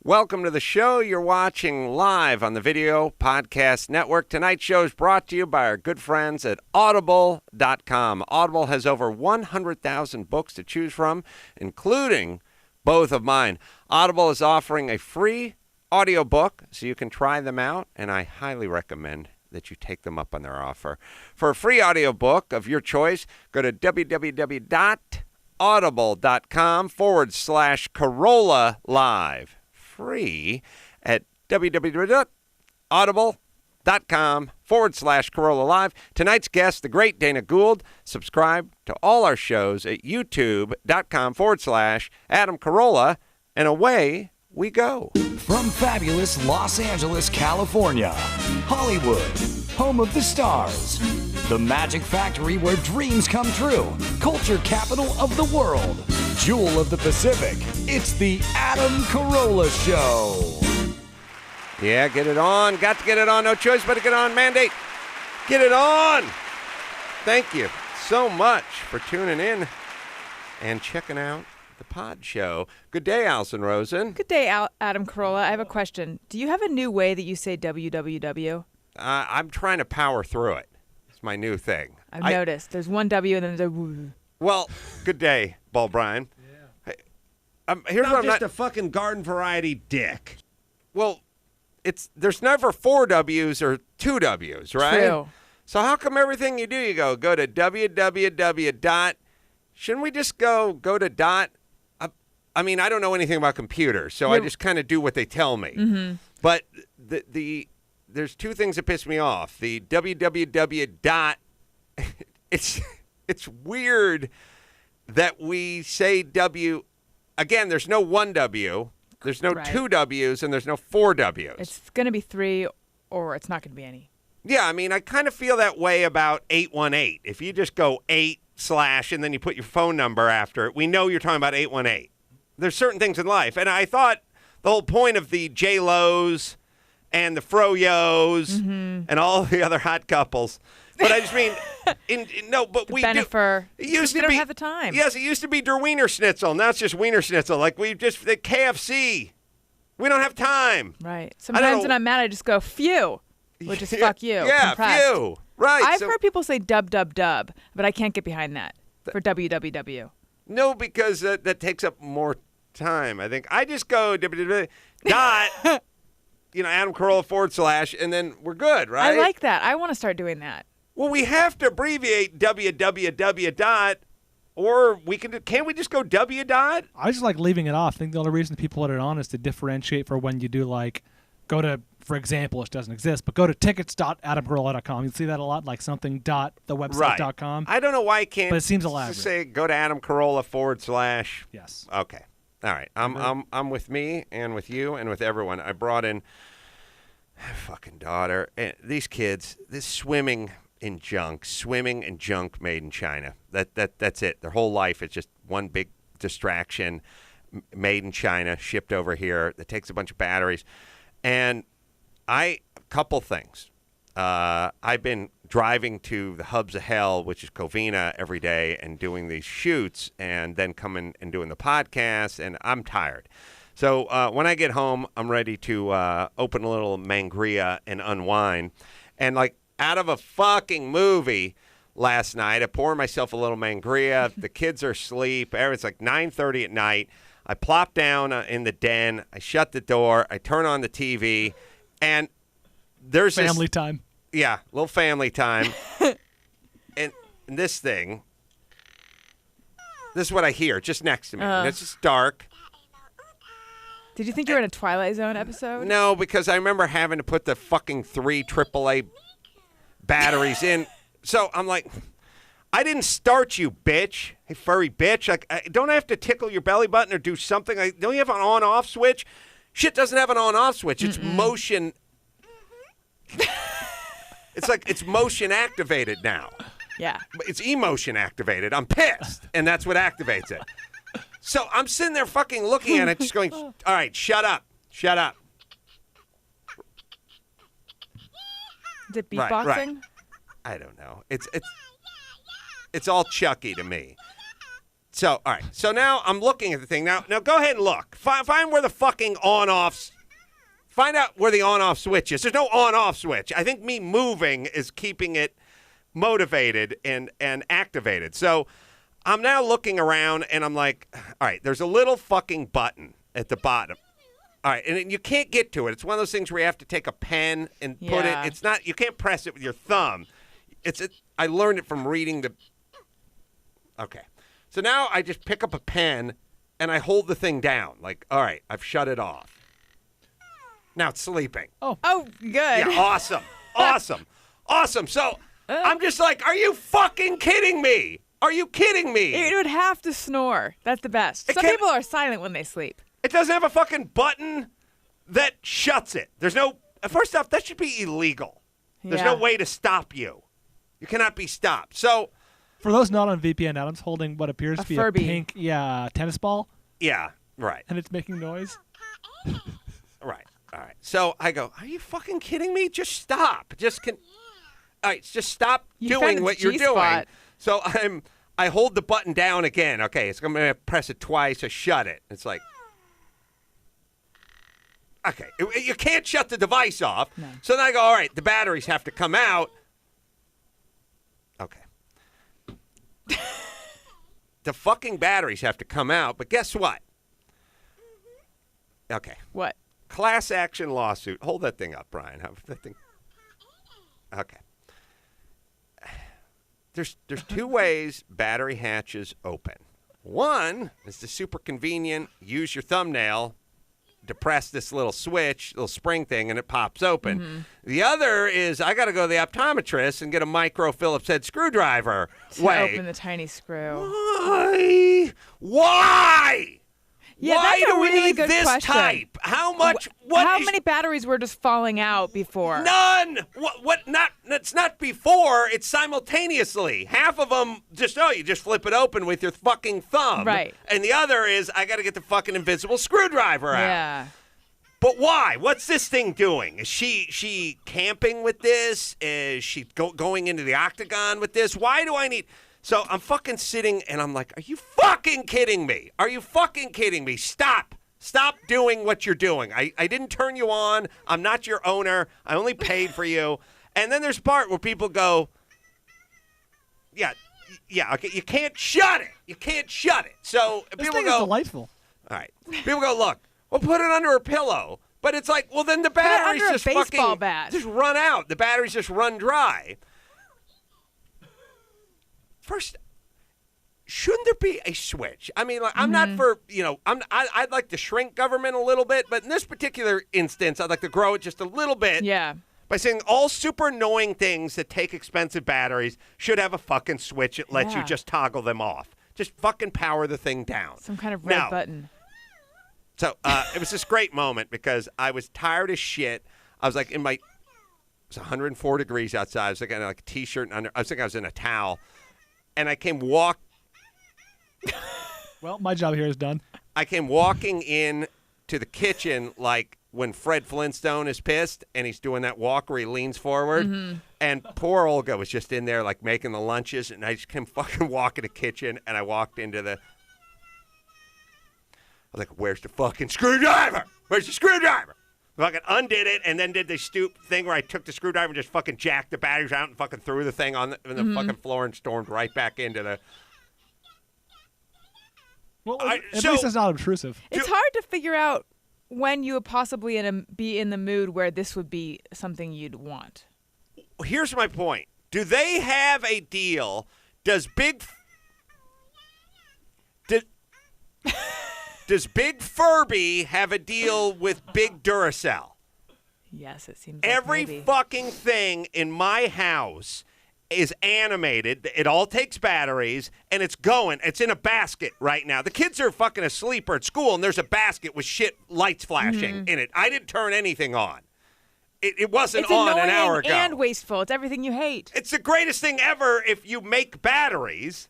Welcome to the show. You're watching live on the Video Podcast Network. Tonight's show is brought to you by our good friends at Audible.com. Audible has over 100,000 books to choose from, including both of mine. Audible is offering a free audiobook so you can try them out, and I highly recommend that you take them up on their offer. For a free audiobook of your choice, go to www.audible.com/Carolla Live. Free at www.audible.com/Carolla Live. Tonight's guest, the great Dana Gould. Subscribe to all our shows at youtube.com/Adam Carolla, and away we go. From fabulous Los Angeles, California, Hollywood, home of the stars, the magic factory where dreams come true, culture capital of the world, jewel of the Pacific, it's the Adam Carolla Show. Yeah, get it on. Got to get it on. No choice but to get on. Mandate. Get it on. Thank you so much for tuning in and checking out the Pod Show. Good day, Alison Rosen. Good day, Adam Carolla. I have a question. Do you have a new way that you say www? I'm trying to power through it. It's my new thing. I've noticed. There's one W and then there's a W. Well, good day, Ball Brian. Yeah. Here's what I'm just not. a fucking garden variety dick. Well, there's never 4 W's or 2 W's, right? True. So how come everything you do, you go to www. Shouldn't we just go to dot? I mean, I don't know anything about computers, so I just kind of do what they tell me. Mm-hmm. But there's 2 things that piss me off. The www dot. It's weird that we say W. Again, there's no 1 W. There's no 2 W's, and there's no 4 W's. It's going to be 3, or it's not going to be any. Yeah, I mean, I kind of feel that way about 818. If you just go 8/ and then you put your phone number after it, we know you're talking about 818. There's certain things in life, and I thought the whole point of the J-Los and the Froyos and all the other hot couples, but I just mean, we Benifer. It used we to don't be, have the time. Yes, it used to be Der Wiener Schnitzel. Now it's just Wiener Schnitzel. Like the KFC. We don't have time. Right. Sometimes when I'm mad, I just go, phew, which is fuck you. Yeah, compressed. phew. Right. I've heard people say dub, but I can't get behind that for www. No, because that takes up more time. I think I just go www. Adam Carolla / and then we're good, right? I like that. I want to start doing that. Well, we have to abbreviate www. Or can't we just go W dot? I just like leaving it off. I think the only reason people put it on is to differentiate for when you do go to, for example, it doesn't exist, but go to tickets.adamcarolla.com. You see that a lot, like something .thewebsite.com. I don't know why I can't. But it seems elaborate. Just say go to Adam Carolla / Yes. Okay. All right. I'm with me and with you and with everyone. I brought in fucking daughter. These kids, this swimming and junk made in China. That's it. Their whole life is just one big distraction, made in China, shipped over here. That takes a bunch of batteries. And a couple things. I've been driving to the hubs of hell, which is Covina, every day and doing these shoots and then coming and doing the podcast, and I'm tired. So when I get home, I'm ready to open a little Mangria and unwind. And out of a fucking movie last night, I pour myself a little Mangria. The kids are asleep. It's like 9:30 at night. I plop down in the den. I shut the door. I turn on the TV, and there's family time. Yeah, little family time. and this thing, this is what I hear just next to me. And it's just dark. Did you think you were in a Twilight Zone episode? No, because I remember having to put the fucking 3 AAA batteries in. So I'm like, I didn't start you, bitch. Hey, furry bitch. Don't I have to tickle your belly button or do something? Don't you have an on-off switch? Shit doesn't have an on-off switch. It's motion. It's motion activated now. Yeah. It's emotion activated. I'm pissed, and that's what activates it. So I'm sitting there fucking looking at it, just going, all right, shut up. Shut up. Is it beatboxing? Right. I don't know. It's all Chucky to me. So, all right. So now I'm looking at the thing. Now go ahead and look. Find where the fucking on-offs. Find out where the on-off switch is. There's no on-off switch. I think me moving is keeping it motivated and activated. So I'm now looking around, and I'm like, all right, there's a little fucking button at the bottom. All right, and you can't get to it. It's one of those things where you have to take a pen and put it. It's not. You can't press it with your thumb. I learned it from reading the. Okay, so now I just pick up a pen and I hold the thing down. Like, all right, I've shut it off. Now it's sleeping. Oh, good. Yeah, awesome. So I'm just like, are you fucking kidding me? Are you kidding me? It would have to snore. That's the best. Some people are silent when they sleep. It doesn't have a fucking button that shuts it. There's no. First off, that should be illegal. There's no way to stop you. You cannot be stopped. So, for those not on VPN, Adam's holding what appears to be Furby. a pink, tennis ball. Yeah, right. And it's making noise. Right. All right. So I go, are you fucking kidding me? Just stop. All right, just stop doing what you're doing. So I hold the button down again. Okay, so I'm going to press it twice to shut it. It's like, okay, you can't shut the device off. No. So then I go, all right, the batteries have to come out. Okay. The fucking batteries have to come out, but guess what? Okay. What? Class action lawsuit. Hold that thing up, Brian. Okay. There's two ways battery hatches open. One is the super convenient, use your thumbnail, depress this little switch, little spring thing, and it pops open. Mm-hmm. The other is I got to go to the optometrist and get a micro Phillips head screwdriver. To open the tiny screw. Why? Yeah, why that's do a we really need good this question. type? How much? How many batteries were just falling out before? None. What? Not. It's not before. It's simultaneously. Half of them you just flip it open with your fucking thumb. Right. And the other is I got to get the fucking invisible screwdriver out. Yeah. But why? What's this thing doing? Is she camping with this? Is she going into the octagon with this? Why do I need? So I'm fucking sitting and I'm like, are you fucking kidding me? Are you fucking kidding me? Stop. Stop doing what you're doing. I didn't turn you on. I'm not your owner. I only paid for you. And then there's part where people go, yeah, okay, you can't shut it. You can't shut it. So this people thing go, is delightful. All right. People go, look, we'll put it under a pillow. But it's like, well, then the batteries under just a baseball fucking bat. just run out. The batteries just run dry. First, shouldn't there be a switch? I mean, like, I'm not for, I'd like to shrink government a little bit, but in this particular instance, I'd like to grow it just a little bit. Yeah. By saying all super annoying things that take expensive batteries should have a fucking switch that lets you just toggle them off. Just fucking power the thing down. Some kind of red button. So it was this great moment because I was tired as shit. I was like it was 104 degrees outside. I was like in like a T-shirt and I was in a towel. And I came Well, my job here is done. I came walking in to the kitchen like when Fred Flintstone is pissed and he's doing that walk where he leans forward. Mm-hmm. And poor Olga was just in there like making the lunches. And I just came fucking walking the kitchen and I walked into I was like, where's the fucking screwdriver? Where's the screwdriver? Fucking undid it and then did the stoop thing where I took the screwdriver and just fucking jacked the batteries out and fucking threw the thing on the fucking floor and stormed right back into the... Well, at least it's not obtrusive. It's hard to figure out when you would possibly be in the mood where this would be something you'd want. Here's my point. Do they have a deal? Does Big Furby have a deal with Big Duracell? Yes, it seems like every maybe. Fucking thing in my house is animated. It all takes batteries, and it's going. It's in a basket right now. The kids are fucking asleep or at school, and there's a basket with shit lights flashing in it. I didn't turn anything on. It wasn't on an hour ago. It's annoying and wasteful. It's everything you hate. It's the greatest thing ever if you make batteries.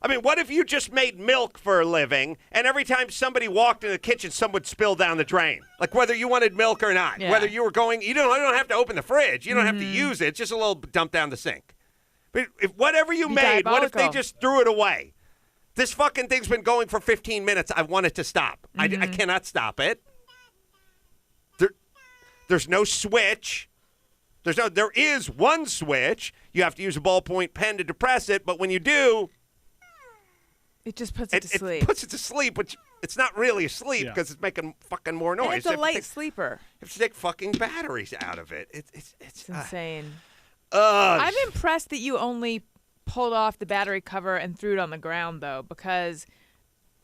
I mean, what if you just made milk for a living, and every time somebody walked in the kitchen, someone would spill down the drain? Like whether you wanted milk or not. Yeah. Whether you were going, you don't have to open the fridge. You don't have to use it. It's just a little dump down the sink. But if whatever you made, what if they just threw it away? This fucking thing's been going for 15 minutes. I want it to stop. I cannot stop it. There's no switch. There is one switch. You have to use a ballpoint pen to depress it, but when you do, it just puts it to sleep. It puts it to sleep, which it's not really asleep because it's making fucking more noise. And it's a light sleeper. You have to take fucking batteries out of it. It's insane. I'm impressed that you only pulled off the battery cover and threw it on the ground, though, because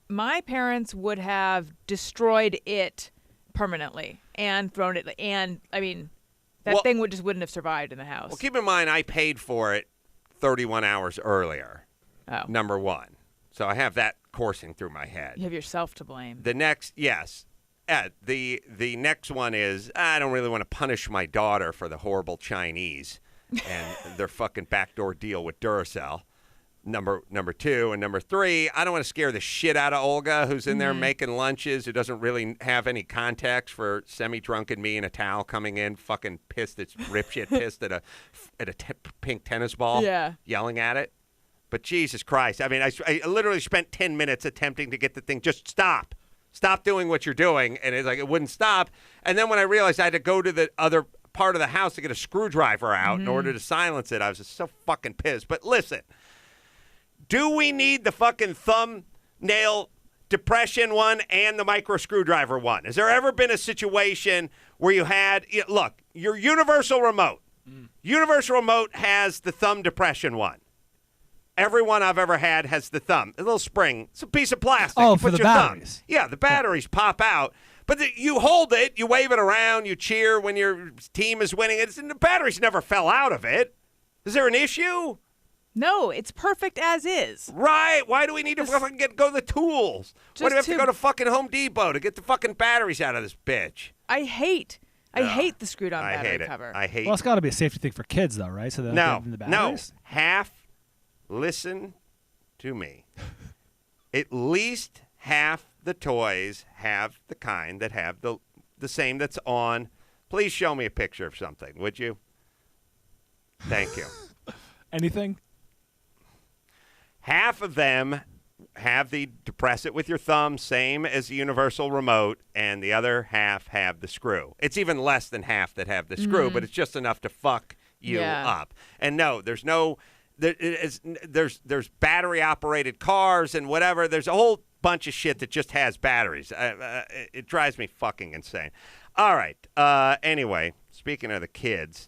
my parents would have destroyed it permanently and thrown it. And, I mean, that thing wouldn't have survived in the house. Well, keep in mind, I paid for it 31 hours earlier, number one. So I have that coursing through my head. You have yourself to blame. The next, yes. The next one is, I don't really want to punish my daughter for the horrible Chinese and their fucking backdoor deal with Duracell. Number two. And number three, I don't want to scare the shit out of Olga, who's in there making lunches, who doesn't really have any context for semi-drunken me in a towel coming in, fucking pissed, it's ripshit pissed at a pink tennis ball, yelling at it. But Jesus Christ, I mean, I literally spent 10 minutes attempting to get the thing, just stop. Stop doing what you're doing. And it's like, it wouldn't stop. And then when I realized I had to go to the other part of the house to get a screwdriver out in order to silence it, I was just so fucking pissed. But listen, do we need the fucking thumbnail depression one and the micro screwdriver one? Has there ever been a situation where you had, look, your universal remote. Universal remote has the thumb depression one. Everyone I've ever had has the thumb. A little spring. It's a piece of plastic. Oh, you for put the your batteries. Thumb. Yeah, the batteries pop out. But you hold it, you wave it around, you cheer when your team is winning. And the batteries never fell out of it. Is there an issue? No, it's perfect as is. Right. Why do we need to fucking go to the tools? Why do we have to go to fucking Home Depot to get the fucking batteries out of this bitch? I hate the screwed-on battery cover. I hate it. Well, it's got to be a safety thing for kids, though, right? So they don't get the batteries? Listen to me. At least half the toys have the kind that have the same that's on. Please show me a picture of something, would you? Thank you. Anything? Half of them have the depress it with your thumb, same as the universal remote, and the other half have the screw. It's even less than half that have the screw, but it's just enough to fuck you up. And no, there's battery operated cars and whatever. There's a whole bunch of shit that just has batteries. It drives me fucking insane. All right. Anyway, speaking of the kids,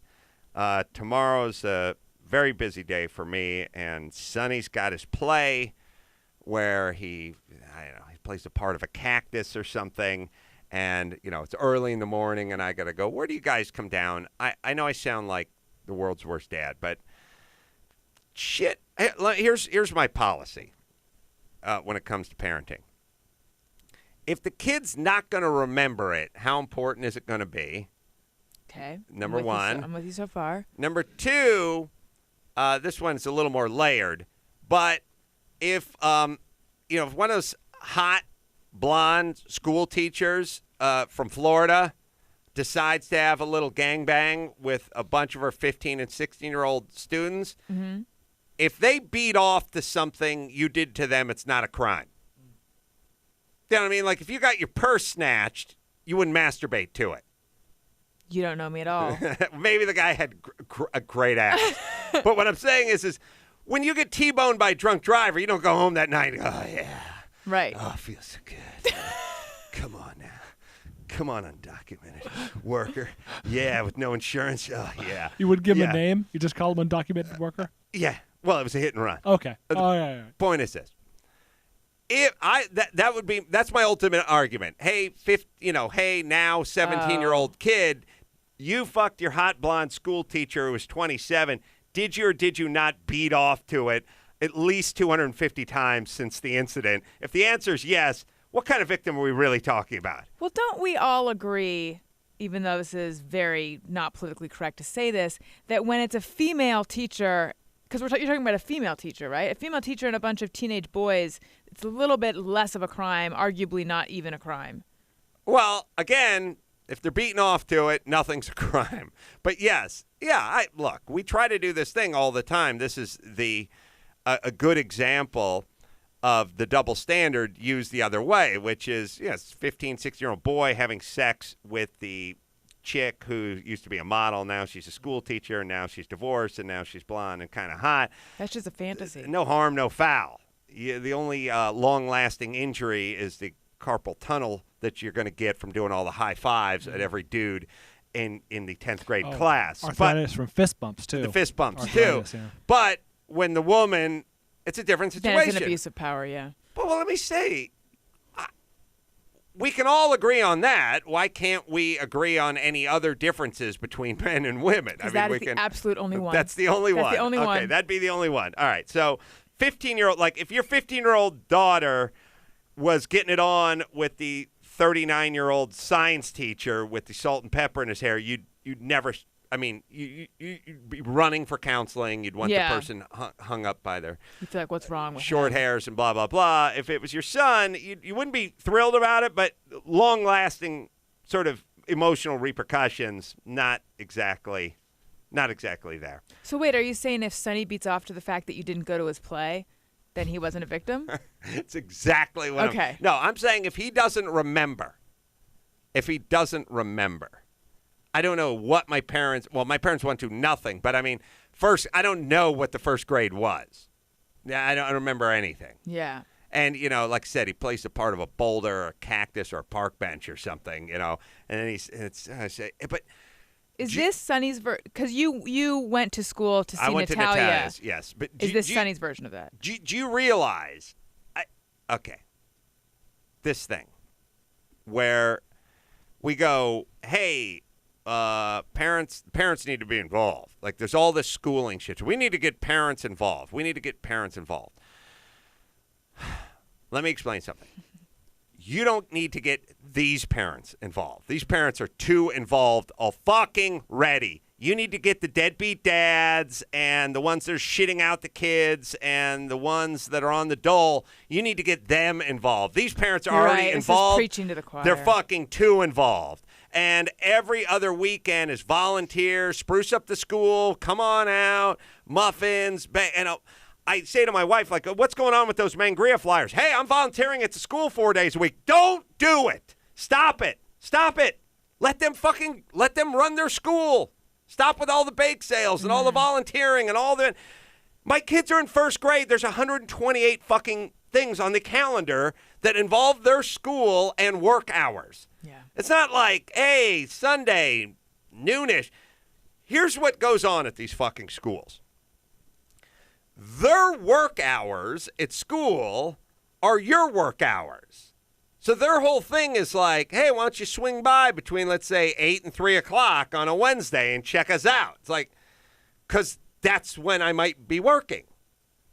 tomorrow's a very busy day for me, and Sonny's got his play where he plays the part of a cactus or something. And, it's early in the morning, and I got to go, where do you guys come down? I know I sound like the world's worst dad, but shit. Here's my policy when it comes to parenting. If the kid's not going to remember it, how important is it going to be? Okay. Number one. I'm with you so far. Number two, this one's a little more layered, but if if one of those hot blonde school teachers from Florida decides to have a little gangbang with a bunch of her 15 and 16-year-old students, if they beat off to something you did to them, it's not a crime. You know what I mean? Like, if you got your purse snatched, you wouldn't masturbate to it. You don't know me at all. Maybe the guy had a great ass. But what I'm saying is when you get T-boned by a drunk driver, you don't go home that night and go, oh, yeah. Right. Oh, it feels so good. Come on now. Come on, undocumented worker. Yeah, with no insurance. Oh, yeah. You would give him a name? You just call him undocumented worker? Yeah. Well, it was a hit and run. Okay. Yeah. Point is this. That's my ultimate argument. Hey, now 17-year-old kid, you fucked your hot blonde school teacher who was 27. Did you or did you not beat off to it at least 250 times since the incident? If the answer is yes, what kind of victim are we really talking about? Well, don't we all agree, even though this is very not politically correct to say this, that when it's a female teacher, because you're talking about a female teacher, right? A female teacher and a bunch of teenage boys, it's a little bit less of a crime, arguably not even a crime. Well, again, if they're beating off to it, nothing's a crime. But yes, look, we try to do this thing all the time. This is a good example of the double standard used the other way, which is, 15, 16-year-old boy having sex with the chick who used to be a model. Now she's a school teacher, and now she's divorced, and now she's blonde and kind of hot. That's just a fantasy. No harm, no foul. The only long-lasting injury is the carpal tunnel that you're going to get from doing all the high fives at every dude in the 10th grade class. Arthritis from fist bumps, too. The fist bumps, too. Yeah. But when the woman, it's a different situation. Then it's an abuse of power, yeah. Well, let me say, we can all agree on that. Why can't we agree on any other differences between men and women? Because that is the absolute only one. That's the only one. That's the only one. Okay, that'd be the only one. All right, so 15-year-old, like if your 15-year-old daughter was getting it on with the 39-year-old science teacher with the salt and pepper in his hair, you'd never. I mean, you'd be running for counseling. You'd want the person hung up by their you feel like, what's wrong with short hairs and blah, blah, blah. If it was your son, you wouldn't be thrilled about it, but long-lasting sort of emotional repercussions, not exactly there. So wait, are you saying if Sonny beats off to the fact that you didn't go to his play, then he wasn't a victim? It's exactly what I'm saying if he doesn't remember. I don't know what my parents went to nothing, but I mean, first, I don't know what the first grade was. Yeah, I don't remember anything. Yeah. And, like I said, he placed a part of a boulder or a cactus or a park bench or something, and then but. Is this Sonny's version? Because you went to school to see I went Natalia. to Natalia's, yes. But is this Sonny's version of that? Do you realize, this thing where we go, hey, parents need to be involved. Like there's all this schooling shit. We need to get parents involved. Let me explain something. You don't need to get these parents involved. These parents are too involved already. You need to get the deadbeat dads and the ones that are shitting out the kids and the ones that are on the dole. You need to get them involved. These parents are already involved. This is preaching to the choir. They're fucking too involved. And every other weekend is volunteer, spruce up the school, come on out, muffins. I say to my wife, like, what's going on with those Mangria flyers? Hey, I'm volunteering at the school 4 days a week. Don't do it. Stop it. Let them run their school. Stop with all the bake sales and all the volunteering and all the. My kids are in first grade. There's 128 fucking things on the calendar that involve their school and work hours. Yeah. It's not like, hey, Sunday, noonish. Here's what goes on at these fucking schools. Their work hours at school are your work hours. So their whole thing is like, hey, why don't you swing by between, let's say, 8 and 3 o'clock on a Wednesday and check us out? It's like, because that's when I might be working.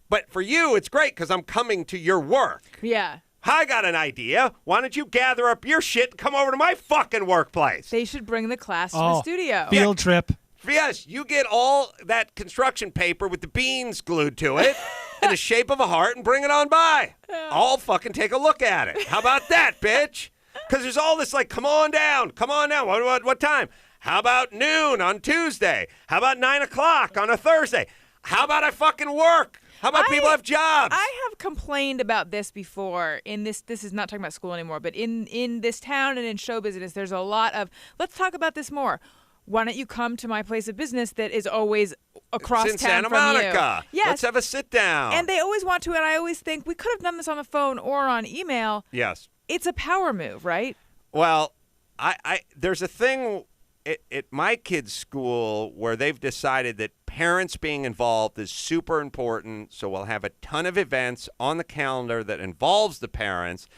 But for you, it's great because I'm coming to your work. Yeah. I got an idea. Why don't you gather up your shit and come over to my fucking workplace? They should bring the class to the studio. Field trip. Yes, you get all that construction paper with the beans glued to it in the shape of a heart and bring it on by. I'll fucking take a look at it. How about that, bitch? Because there's all this like, come on down. What time? How about noon on Tuesday? How about 9 o'clock on a Thursday? How about I fucking work? How about people have jobs? I have complained about this before. This is not talking about school anymore, but in this town and in show business, there's a lot of, let's talk about this more. Why don't you come to my place of business that is always across it's in town Santa from Monica. you? Yes. Let's have a sit down. And they always want to, and I always think we could have done this on the phone or on email. Yes. It's a power move, right? Well, I there's a thing at my kids' school where they've decided that parents being involved is super important, so we'll have a ton of events on the calendar that involves the parents,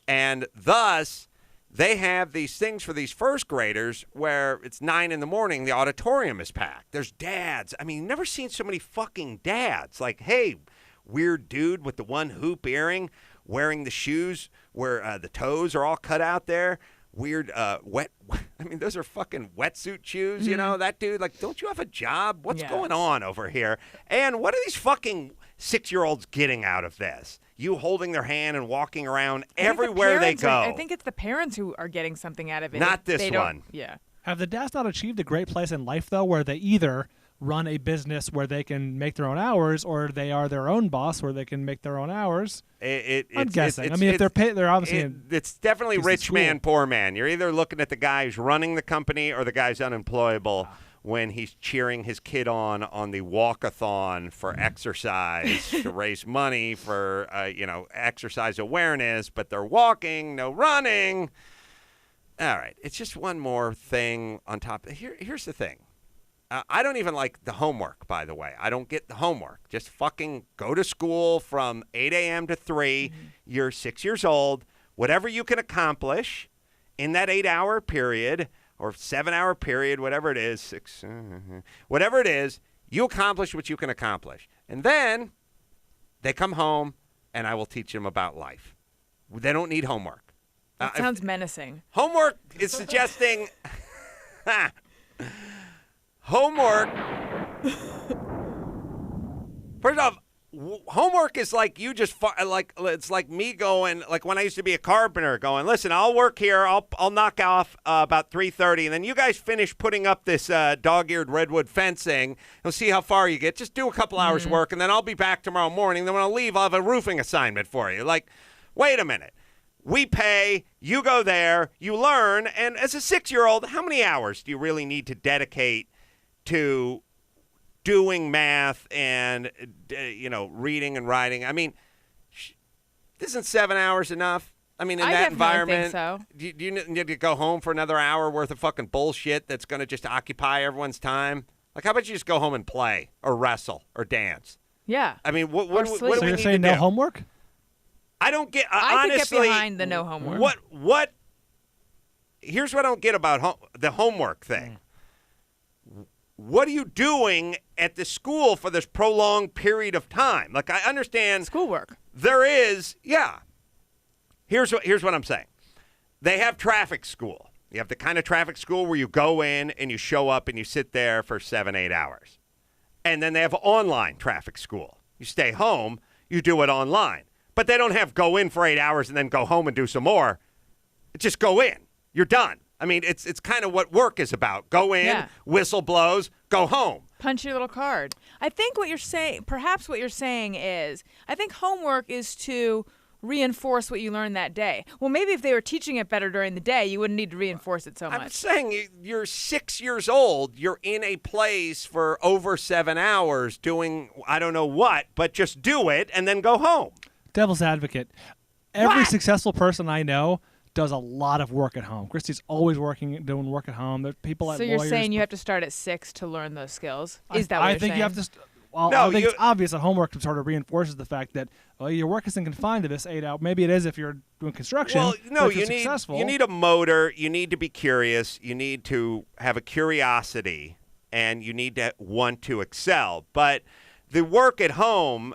and thus they have these things for these first graders where it's 9 in the morning, the auditorium is packed. There's dads. I mean, you've never seen so many fucking dads. Like, hey, weird dude with the one hoop earring, wearing the shoes where the toes are all cut out there. Weird those are fucking wetsuit shoes, you know? That dude, like, don't you have a job? What's going on over here? And what are these fucking 6-year-olds getting out of this? You holding their hand and walking around everywhere they go. I think it's the parents who are getting something out of it. Not this one. Yeah. Have the dads not achieved a great place in life, though, where they either run a business where they can make their own hours, or they are their own boss where they can make their own hours. I'm guessing. I mean, if they're paid, they're obviously. It's definitely rich man, poor man. You're either looking at the guy who's running the company or the guy's unemployable when he's cheering his kid on the walkathon for exercise to raise money for exercise awareness, but they're walking, no running. All right, it's just one more thing on top. Here's the thing. I don't even like the homework, by the way. I don't get the homework. Just fucking go to school from 8 a.m. to 3. Mm-hmm. You're 6 years old. Whatever you can accomplish in that 8-hour period or 7-hour period, whatever it is, whatever it is, you accomplish what you can accomplish. And then they come home, and I will teach them about life. They don't need homework. That sounds menacing. Homework is suggesting... Homework. First off, homework is like you just it's like me going, like when I used to be a carpenter, going, listen, I'll work here, I'll knock off about 3:30, and then you guys finish putting up this dog-eared redwood fencing. We'll see how far you get. Just do a couple hours work, and then I'll be back tomorrow morning. Then when I leave, I'll have a roofing assignment for you. Like, wait a minute. We pay, you go there, you learn, and as a 6-year-old, how many hours do you really need to dedicate to doing math and, reading and writing? I mean, isn't 7 hours enough? I mean, in that environment, think so. Do you need to go home for another hour worth of fucking bullshit that's going to just occupy everyone's time? Like, how about you just go home and play or wrestle or dance? Yeah. I mean, what do we need to do? So you're saying no homework? I don't get, I honestly. could get behind the no homework. Here's what I don't get about the homework thing. What are you doing at the school for this prolonged period of time? Like, I understand schoolwork. There is, yeah. Here's what I'm saying. They have traffic school. You have the kind of traffic school where you go in and you show up and you sit there for 7-8 hours. And then they have online traffic school. You stay home, you do it online. But they don't have go in for 8 hours and then go home and do some more. Just go in. You're done. I mean, it's kind of what work is about. Go in, whistle blows, go home. Punch your little card. I think what you're saying, perhaps what you're saying is, I think homework is to reinforce what you learned that day. Well, maybe if they were teaching it better during the day, you wouldn't need to reinforce it so much. I'm saying you're 6 years old. You're in a place for over 7 hours doing I don't know what, but just do it and then go home. Devil's advocate. Every successful person I know does a lot of work at home. Christy's always doing work at home. There's people at So you're saying you have to start at 6 to learn those skills? Is that what you're saying? I think you have to. I think it's obvious that homework sort of reinforces the fact that your work isn't confined to this 8 hour. Maybe it is if you're doing construction. Well, no, you need a motor. You need to be curious. You need to have a curiosity, and you need to want to excel. But the work at home,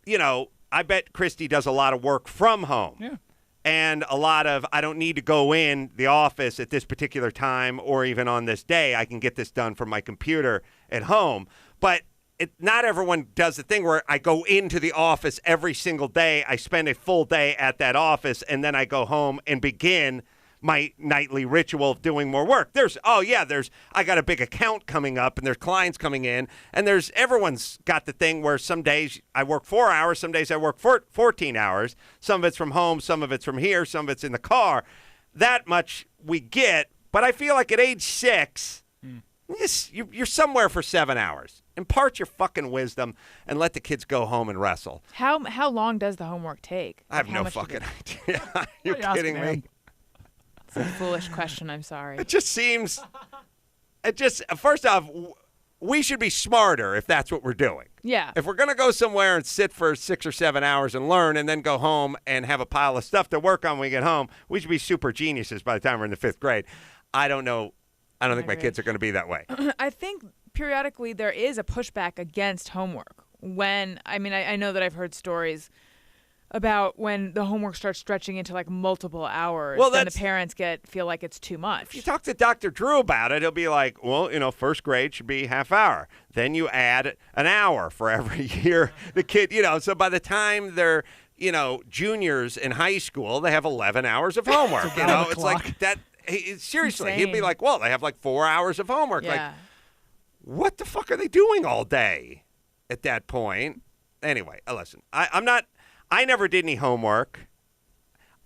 I bet Christy does a lot of work from home. Yeah. And a lot of, I don't need to go in the office at this particular time or even on this day. I can get this done from my computer at home. But not everyone does the thing where I go into the office every single day. I spend a full day at that office, and then I go home and begin my nightly ritual of doing more work. I got a big account coming up, and there's clients coming in, and everyone's got the thing where some days I work 4 hours, some days I work 14 hours. Some of it's from home, some of it's from here, some of it's in the car. That much we get, but I feel like at age 6, you're somewhere for 7 hours. Impart your fucking wisdom and let the kids go home and wrestle. How long does the homework take? I have no fucking idea. You're kidding me? It's a foolish question. I'm sorry. It just seems. First off, we should be smarter if that's what we're doing. Yeah. If we're going to go somewhere and sit for 6 or 7 hours and learn and then go home and have a pile of stuff to work on when we get home, we should be super geniuses by the time we're in the 5th grade. I don't know. I don't think my kids are going to be that way. I think periodically there is a pushback against homework. I know that I've heard stories about when the homework starts stretching into like multiple hours, then the parents feel like it's too much. If you talk to Dr. Drew about it, he'll be like, well, 1st grade should be half hour. Then you add an hour for every year the kid, so by the time they're, juniors in high school, they have 11 hours of homework. It's like that. Seriously, he'd be like, well, they have like 4 hours of homework. Yeah. Like, what the fuck are they doing all day at that point? Anyway, listen, I never did any homework.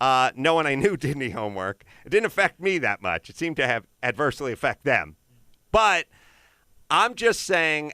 No one I knew did any homework. It didn't affect me that much. It seemed to have adversely affect them. But I'm just saying,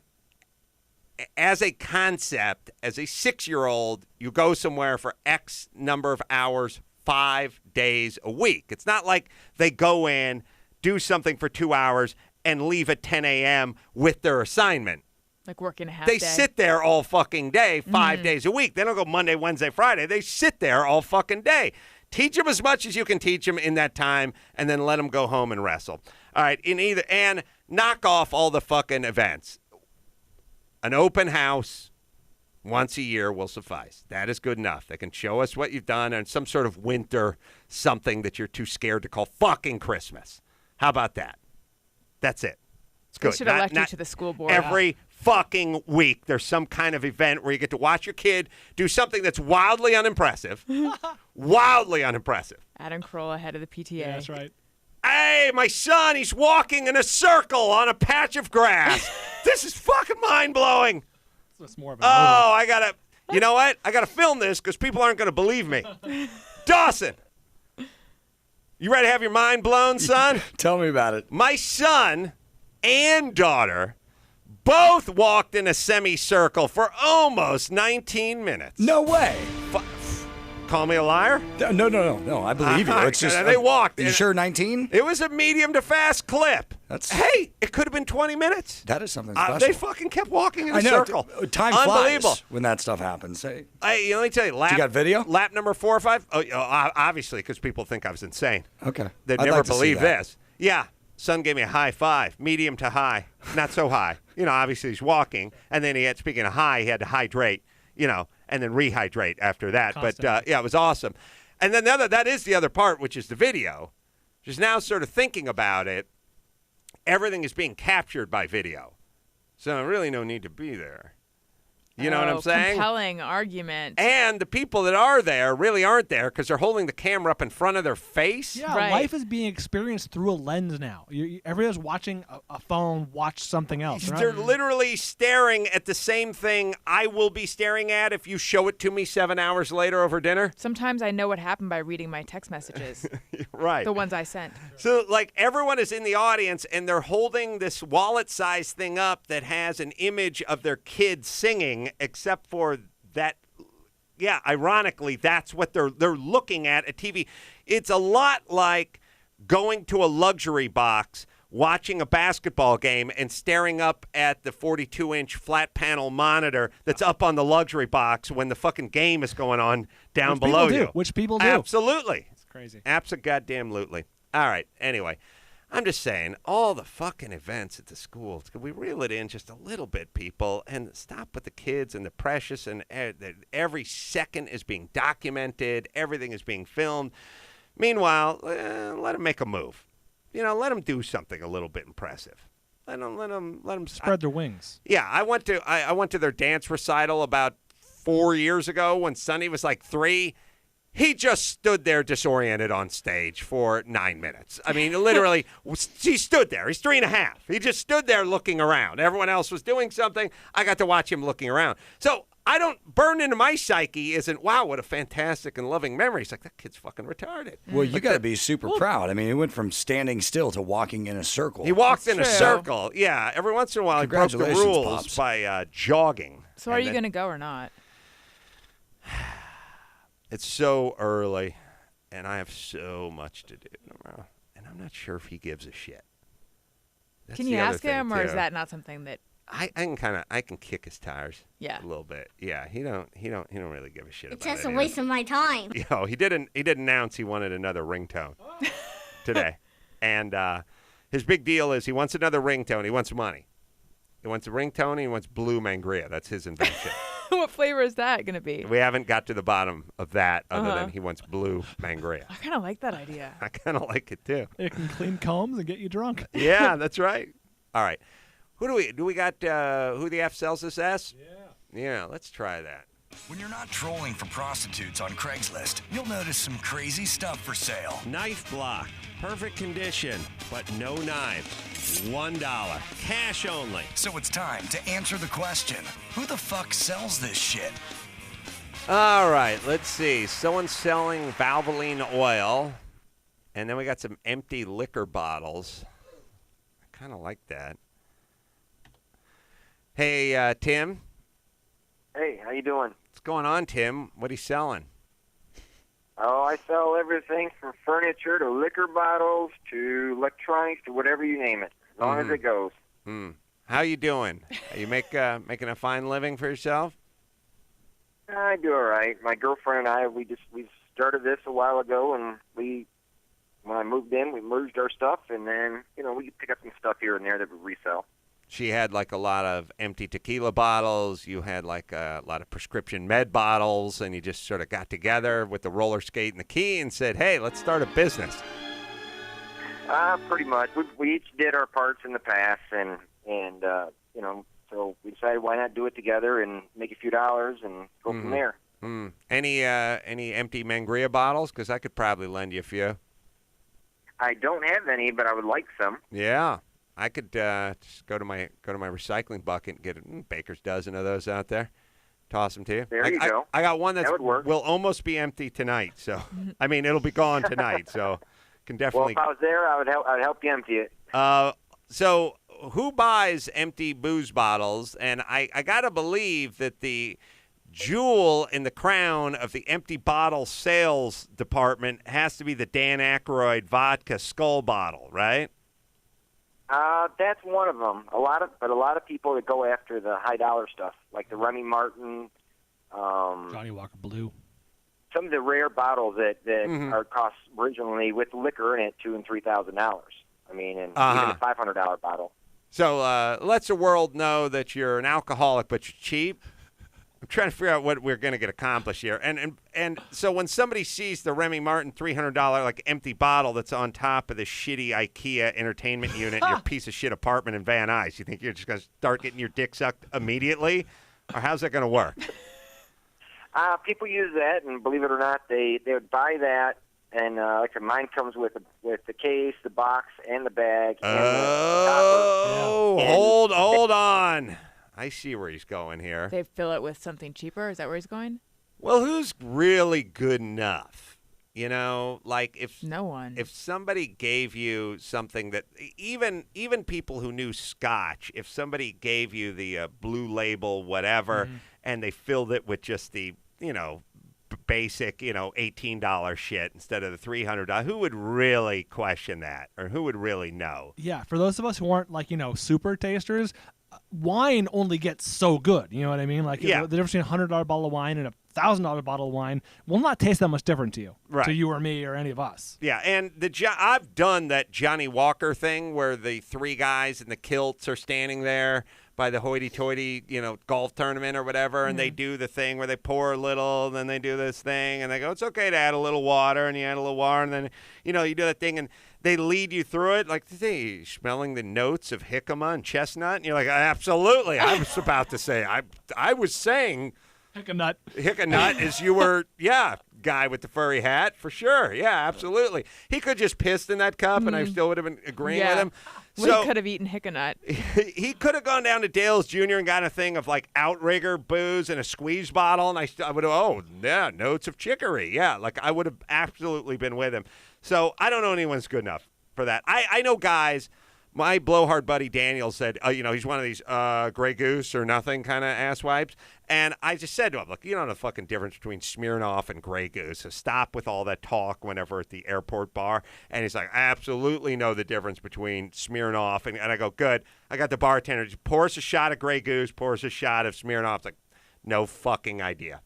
as a concept, as a 6-year-old, you go somewhere for X number of hours, 5 days a week. It's not like they go in, do something for 2 hours, and leave at 10 a.m. with their assignment. Like working a half They day. sit there all fucking day, 5 days a week. They don't go Monday, Wednesday, Friday. They sit there all fucking day. Teach them as much as you can teach them in that time, and then let them go home and wrestle. All right, and knock off all the fucking events. An open house once a year will suffice. That is good enough. They can show us what you've done and some sort of winter something that you're too scared to call fucking Christmas. How about that? That's it. It's good. They should elect you to the school board. Every fucking week there's some kind of event where you get to watch your kid do something that's wildly unimpressive. Wildly unimpressive. Adam Carolla, head of the PTA. Yeah, that's right. Hey, my son, he's walking in a circle on a patch of grass. This is fucking mind-blowing. It's more of a I got to, you know what? I got to film this because people aren't going to believe me. Dawson, you ready to have your mind blown, son? Tell me about it. My son and daughter both walked in a semicircle for almost 19 minutes. No way. Call me a liar? No. I believe you. It's just they walked. You sure 19? It was a medium to fast clip. Hey, it could have been 20 minutes. That is something special. They fucking kept walking in a I know. circle. Time Unbelievable. flies when that stuff happens. Hey, let me tell you. you got video? Lap number 4 or 5? Oh, obviously, because people think I was insane. Okay. They'd I'd never like to see believe that. this. Yeah. Son gave me a high five, medium to high, not so high. Obviously he's walking, and then speaking of high, he had to hydrate, and then rehydrate after that. Constantly. But, it was awesome. And then that is the other part, which is the video. Just now sort of thinking about it, everything is being captured by video. So really no need to be there. You know what I'm saying? Compelling argument. And the people that are there really aren't there because they're holding the camera up in front of their face. Yeah, Right. life is being experienced through a lens now. Everyone's watching a phone watch something else. Right? They're literally staring at the same thing I will be staring at if you show it to me 7 hours later over dinner. Sometimes I know what happened by reading my text messages, Right. the ones I sent. So, everyone is in the audience, and they're holding this wallet-sized thing up that has an image of their kid singing, except for that. Yeah, ironically, that's what they're looking at TV. It's a lot like going to a luxury box, watching a basketball game, and staring up at the 42-inch flat panel monitor that's up on the luxury box when the fucking game is going on down below you. Which people do. Absolutely. It's crazy. Abso-goddamn-lutely. All right, anyway. I'm just saying, all the fucking events at the schools, can we reel it in just a little bit, people, and stop with the kids and the precious, and every second is being documented, everything is being filmed. Meanwhile, let them make a move. Let them do something a little bit impressive. Let them Spread their wings. Yeah, I went to their dance recital about 4 years ago when Sonny was like 3. He just stood there disoriented on stage for 9 minutes. I mean, literally, he stood there. He's 3.5. He just stood there looking around. Everyone else was doing something. I got to watch him looking around. So I don't burn into my psyche isn't, wow, what a fantastic and loving memory. It's like, that kid's fucking retarded. Well, you got to be super proud. I mean, he went from standing still to walking in a circle. He walked in a true. circle. Yeah, every once in a while he broke the Congratulations, rules Pops. by jogging. So are you going to go or not? It's so early, and I have so much to do tomorrow, and I'm not sure if he gives a shit. That's Can you the other ask thing, him, or is too. that not something that? I can kick his tires. Yeah. A little bit. Yeah, he don't really give a shit It's about just it. a waste of my time. He did announce he wanted another ringtone today, and his big deal is he wants another ringtone. He wants money. He wants a ringtone. And he wants blue mangria. That's his invention. What flavor is that going to be? We haven't got to the bottom of that other than he wants blue mangria. I kind of like that idea. I kind of like it too. It can clean combs and get you drunk. Yeah, that's right. All right. Who we got who the F sells this S? Yeah, let's try that. When you're not trolling for prostitutes on Craigslist, you'll notice some crazy stuff for sale. Knife block. Perfect condition, but no knives. $1. Cash only. So it's time to answer the question, who the fuck sells this shit? All right, let's see. Someone's selling Valvoline oil, and then we got some empty liquor bottles. I kind of like that. Hey, Tim. Hey, how you doing? What's going on, Tim? What are you selling? Oh, I sell everything from furniture to liquor bottles to electronics to whatever you name it, as long as it goes. How you doing? Are you making a fine living for yourself? I do all right. My girlfriend and I, we started this a while ago, and when I moved in, we merged our stuff, and then we pick up some stuff here and there that we resell. She had like a lot of empty tequila bottles. You had like a lot of prescription med bottles, and you just sort of got together with the roller skate and the key and said, "Hey, let's start a business." Pretty much. We each did our parts in the past, and so we decided why not do it together and make a few dollars and go from there. Any empty Mangria bottles? Because I could probably lend you a few. I don't have any, but I would like some. Yeah. I could just go to my recycling bucket and get a baker's dozen of those out there. Toss them to you. There you go. I got one that would work. will almost be empty tonight. So, I mean, it'll be gone tonight. So, can definitely. Well, if I was there, I'd help you empty it. So, who buys empty booze bottles? And I gotta believe that the jewel in the crown of the empty bottle sales department has to be the Dan Aykroyd vodka skull bottle, right? That's one of them. A lot of people that go after the high dollar stuff, like the Remy Martin, Johnny Walker Blue. Some of the rare bottles that are cost originally with liquor in it $2,000 and $3,000. I mean, and even a $500 bottle. So lets the world know that you're an alcoholic, but you're cheap. I'm trying to figure out what we're going to get accomplished here. And so when somebody sees the Remy Martin $300 like empty bottle that's on top of the shitty IKEA entertainment unit in your piece of shit apartment in Van Nuys, you think you're just going to start getting your dick sucked immediately? Or how's that going to work? People use that, and believe it or not, they would buy that, and like I said, mine comes with the case, the box, and the bag. Oh, and hold on. I see where he's going here. They fill it with something cheaper? Is that where he's going? Well, who's really good enough? Like if no one. If somebody gave you something that even people who knew Scotch, if somebody gave you the Blue Label whatever, and they filled it with just the basic $18 shit instead of the $300, who would really question that, or who would really know? Yeah, for those of us who aren't super tasters, wine only gets so good. You know what I mean? Like the difference between a $100 bottle of wine and a $1,000 bottle of wine will not taste that much different to you, to you or me or any of us. Yeah, and I've done that Johnny Walker thing where the three guys in the kilts are standing there by the hoity-toity, golf tournament or whatever, and they do the thing where they pour a little, and then they do this thing, and they go, it's okay to add a little water, and you add a little water, and then, you do that thing, and they lead you through it, like, hey, smelling the notes of jicama and chestnut, and you're like, absolutely, I was about to say, I was saying... Hickanut is you were, guy with the furry hat, for sure. Yeah, absolutely. He could just pissed in that cup, and I still would have been agreeing with him. So, we could have eaten Hickanut. He could have gone down to Dale's Jr. and got a thing of, like, Outrigger booze and a squeeze bottle, and I would have, notes of chicory. Yeah, like, I would have absolutely been with him. So I don't know anyone's good enough for that. I know guys... My blowhard buddy Daniel said, he's one of these Grey Goose or nothing kind of asswipes. And I just said to him, look, you don't know the fucking difference between Smirnoff and Grey Goose. So stop with all that talk whenever at the airport bar. And he's like, I absolutely know the difference between Smirnoff. And I go, good. I got the bartender. Just pour us a shot of Grey Goose, pour us a shot of Smirnoff. It's like, no fucking idea.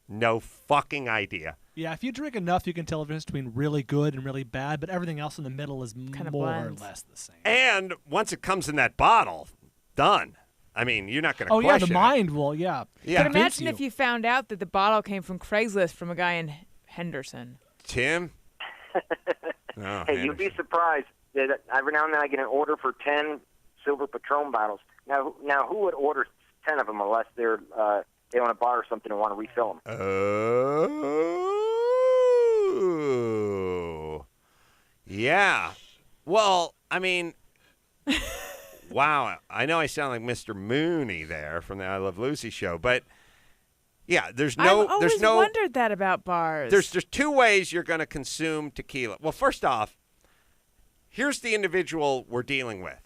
No fucking idea. Yeah, if you drink enough, you can tell the difference between really good and really bad, but everything else in the middle is kind of more blends. or less the same. And once it comes in that bottle, done. I mean, you're not going to question Oh, yeah, the mind will, But imagine if you found out that the bottle came from Craigslist from a guy in Henderson. Tim? Hey, you'd be surprised that every now and then I get an order for 10 silver Patron bottles. Now, who would order 10 of them unless they're they own a bar or something and want to refill them? Oh. Yeah. Well, I mean, Wow. I know I sound like Mr. Mooney there from the I Love Lucy show, but yeah, I've always wondered that about bars. There's two ways you're going to consume tequila. Well, first off, here's the individual we're dealing with.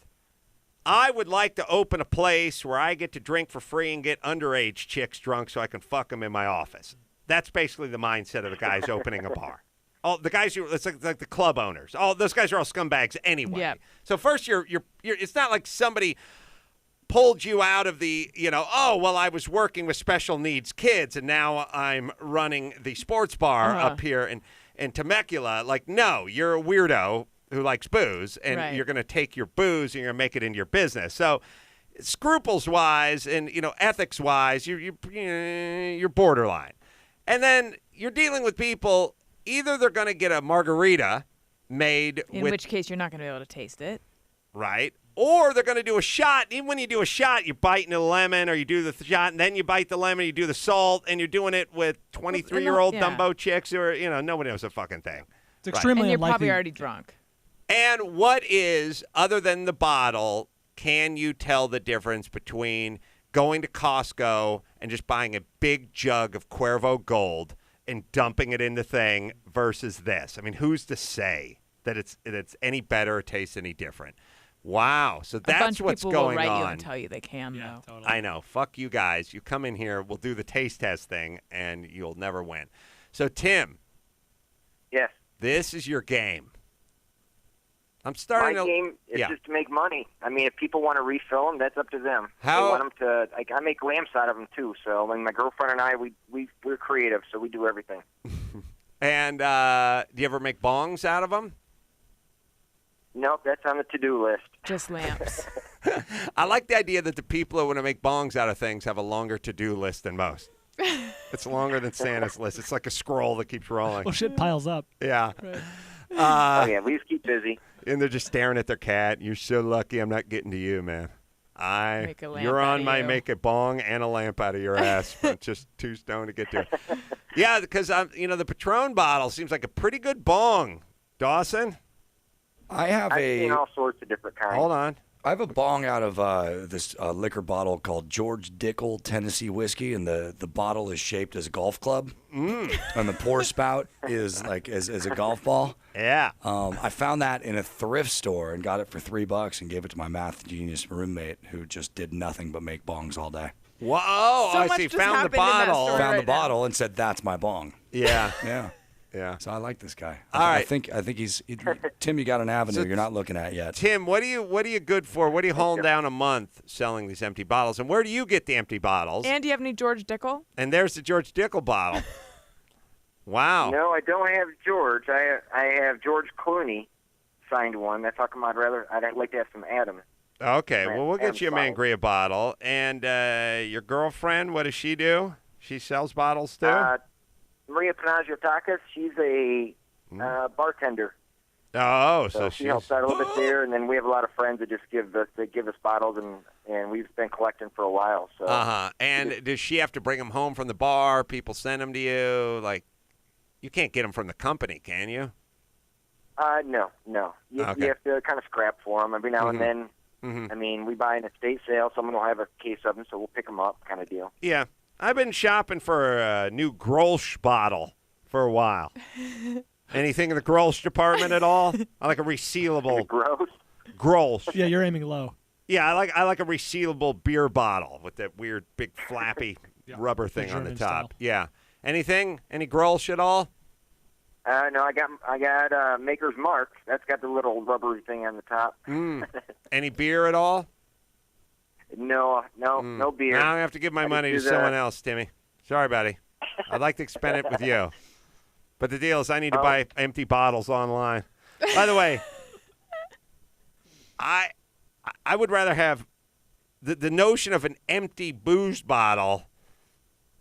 I would like to open a place where I get to drink for free and get underage chicks drunk so I can fuck them in my office. That's basically the mindset of the guys opening a bar. All the guys it's like the club owners. All those guys are all scumbags anyway. Yep. So first, you're. It's not like somebody pulled you out of the. I was working with special needs kids and now I'm running the sports bar up here in Temecula. Like, no, you're a weirdo who likes booze, and you're going to take your booze and you're going to make it into your business. So, scruples-wise and ethics-wise, you're borderline. And then you're dealing with people. Either they're going to get a margarita made, in which case you're not going to be able to taste it, right? Or they're going to do a shot. Even when you do a shot, you're biting a lemon, or you do the shot, and then you bite the lemon, you do the salt, and you're doing it with 23-year-old Dumbo chicks who are, nobody knows a fucking thing. It's extremely and you're unlikely. probably already drunk. And what is, other than the bottle, can you tell the difference between going to Costco and just buying a big jug of Cuervo Gold and dumping it in the thing versus this? I mean, who's to say that it's any better or tastes any different? Wow. So that's what's going on. A bunch of people will write you and tell you they can, though. Totally. I know. Fuck you guys. You come in here, we'll do the taste test thing, and you'll never win. So, Tim. Yes. This is your game. I'm starting My game is just to make money. I mean, if people want to refill them, that's up to them. How? They want them to. I make lamps out of them too. So, my girlfriend and I, we're creative, so we do everything. And do you ever make bongs out of them? Nope, that's on the to-do list. Just lamps. I like the idea that the people who want to make bongs out of things have a longer to-do list than most. It's longer than Santa's list. It's like a scroll that keeps rolling. Well, shit piles up. Yeah. Right. We just keep busy. And they're just staring at their cat. You're so lucky I'm not getting to you, man. You're on my make a bong and a lamp out of your ass. But just too stoned to get to. Yeah, because the Patron bottle seems like a pretty good bong. Dawson? I've seen all sorts of different kinds. Hold on. I have a bong out of this liquor bottle called George Dickel Tennessee Whiskey, and the bottle is shaped as a golf club, and the pour spout is like as a golf ball. Yeah. I found that in a thrift store and got it for $3 and gave it to my math genius roommate who just did nothing but make bongs all day. Whoa! So I much see. just Found the happened in that bottle. story. Found right the bottle and said, "That's my bong." Yeah. Yeah. Yeah. So I like this guy. All right. I think he's Tim. You got an avenue you're not looking at yet. Tim, what are you good for? What are you hauling down a month selling these empty bottles? And where do you get the empty bottles? And do you have any George Dickel? And there's the George Dickel bottle. Wow. No, I don't have George. I have George Clooney signed one. That's how come I'd like to have some Adam. Okay. Well, we'll get you a Mangria bottle. And your girlfriend, what does she do? She sells bottles too? Maria Panagiotakis, she's a bartender. Oh, so she helps out a little bit there, and then we have a lot of friends that just give us bottles, and we've been collecting for a while. So. And does she have to bring them home from the bar? People send them to you. Like, you can't get them from the company, can you? No. You have to kind of scrap for them every now and then. I mean, we buy an estate sale. Someone will have a case of them, so we'll pick them up, kind of deal. Yeah. I've been shopping for a new Grolsch bottle for a while. Anything in the Grolsch department at all? I like a resealable. Grolsch. Yeah, you're aiming low. Yeah, I like a resealable beer bottle with that weird big flappy rubber thing on the top. Style. Yeah. Anything? Any Grolsch at all? No, I got Maker's Mark. That's got the little rubbery thing on the top. Any beer at all? No beer. Now I have to give my money to someone else, Timmy. Sorry, buddy. I'd like to spend it with you. But the deal is I need to buy empty bottles online. By the way, I would rather have the notion of an empty booze bottle.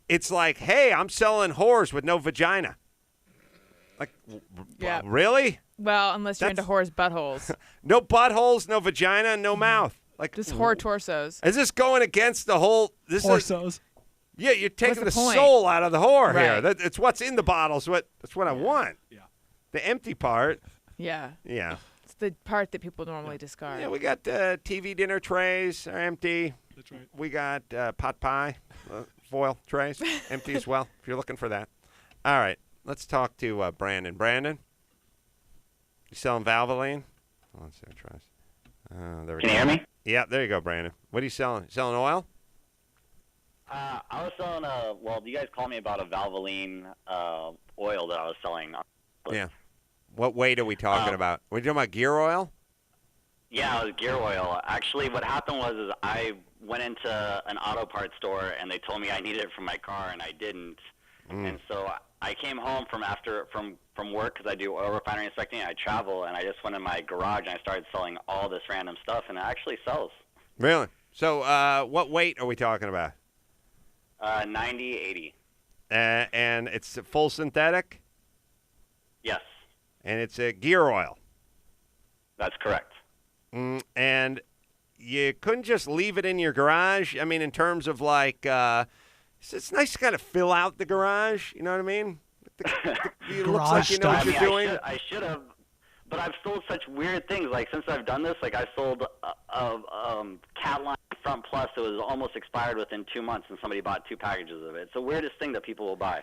It's like, hey, I'm selling whores with no vagina. Like, really? Well, unless you're into whores' buttholes. No buttholes, no vagina, no mouth. Like, just whore torsos. Is this going against the whole? Torsos. Yeah, you're taking the point? soul out of the whore Right. here. It's what's in the bottles. That's what I want. Yeah. The empty part. Yeah. Yeah. the part that people normally discard. Yeah, we got TV dinner trays are empty. That's right. We got pot pie foil trays empty as well, if you're looking for that. All right, let's talk to Brandon. Brandon, you selling Valvoline? Oh, let's see what tries. There we go. Can you hear me? Yeah, there you go, Brandon. What are you selling? Selling oil? I was selling well, you guys called me about a Valvoline oil that I was selling. Yeah. What weight are we talking about? Are we talking about gear oil? Yeah, it was gear oil. Actually, what happened was I went into an auto parts store, and they told me I needed it for my car, and I didn't. And so I came home from work because I do oil refinery inspecting. I travel, and I just went in my garage, and I started selling all this random stuff, and it actually sells. Really? So what weight are we talking about? 90, 80. And it's full synthetic? Yes. And it's a gear oil? That's correct. And you couldn't just leave it in your garage? I mean, in terms of like, it's nice to kind of fill out the garage. You know what I mean? It looks like you know what you're doing. I should have, but I've sold such weird things. Like, since I've done this, like, I sold a Catline Front Plus. It was almost expired within 2 months, and somebody bought 2 packages of it. It's the weirdest thing that people will buy.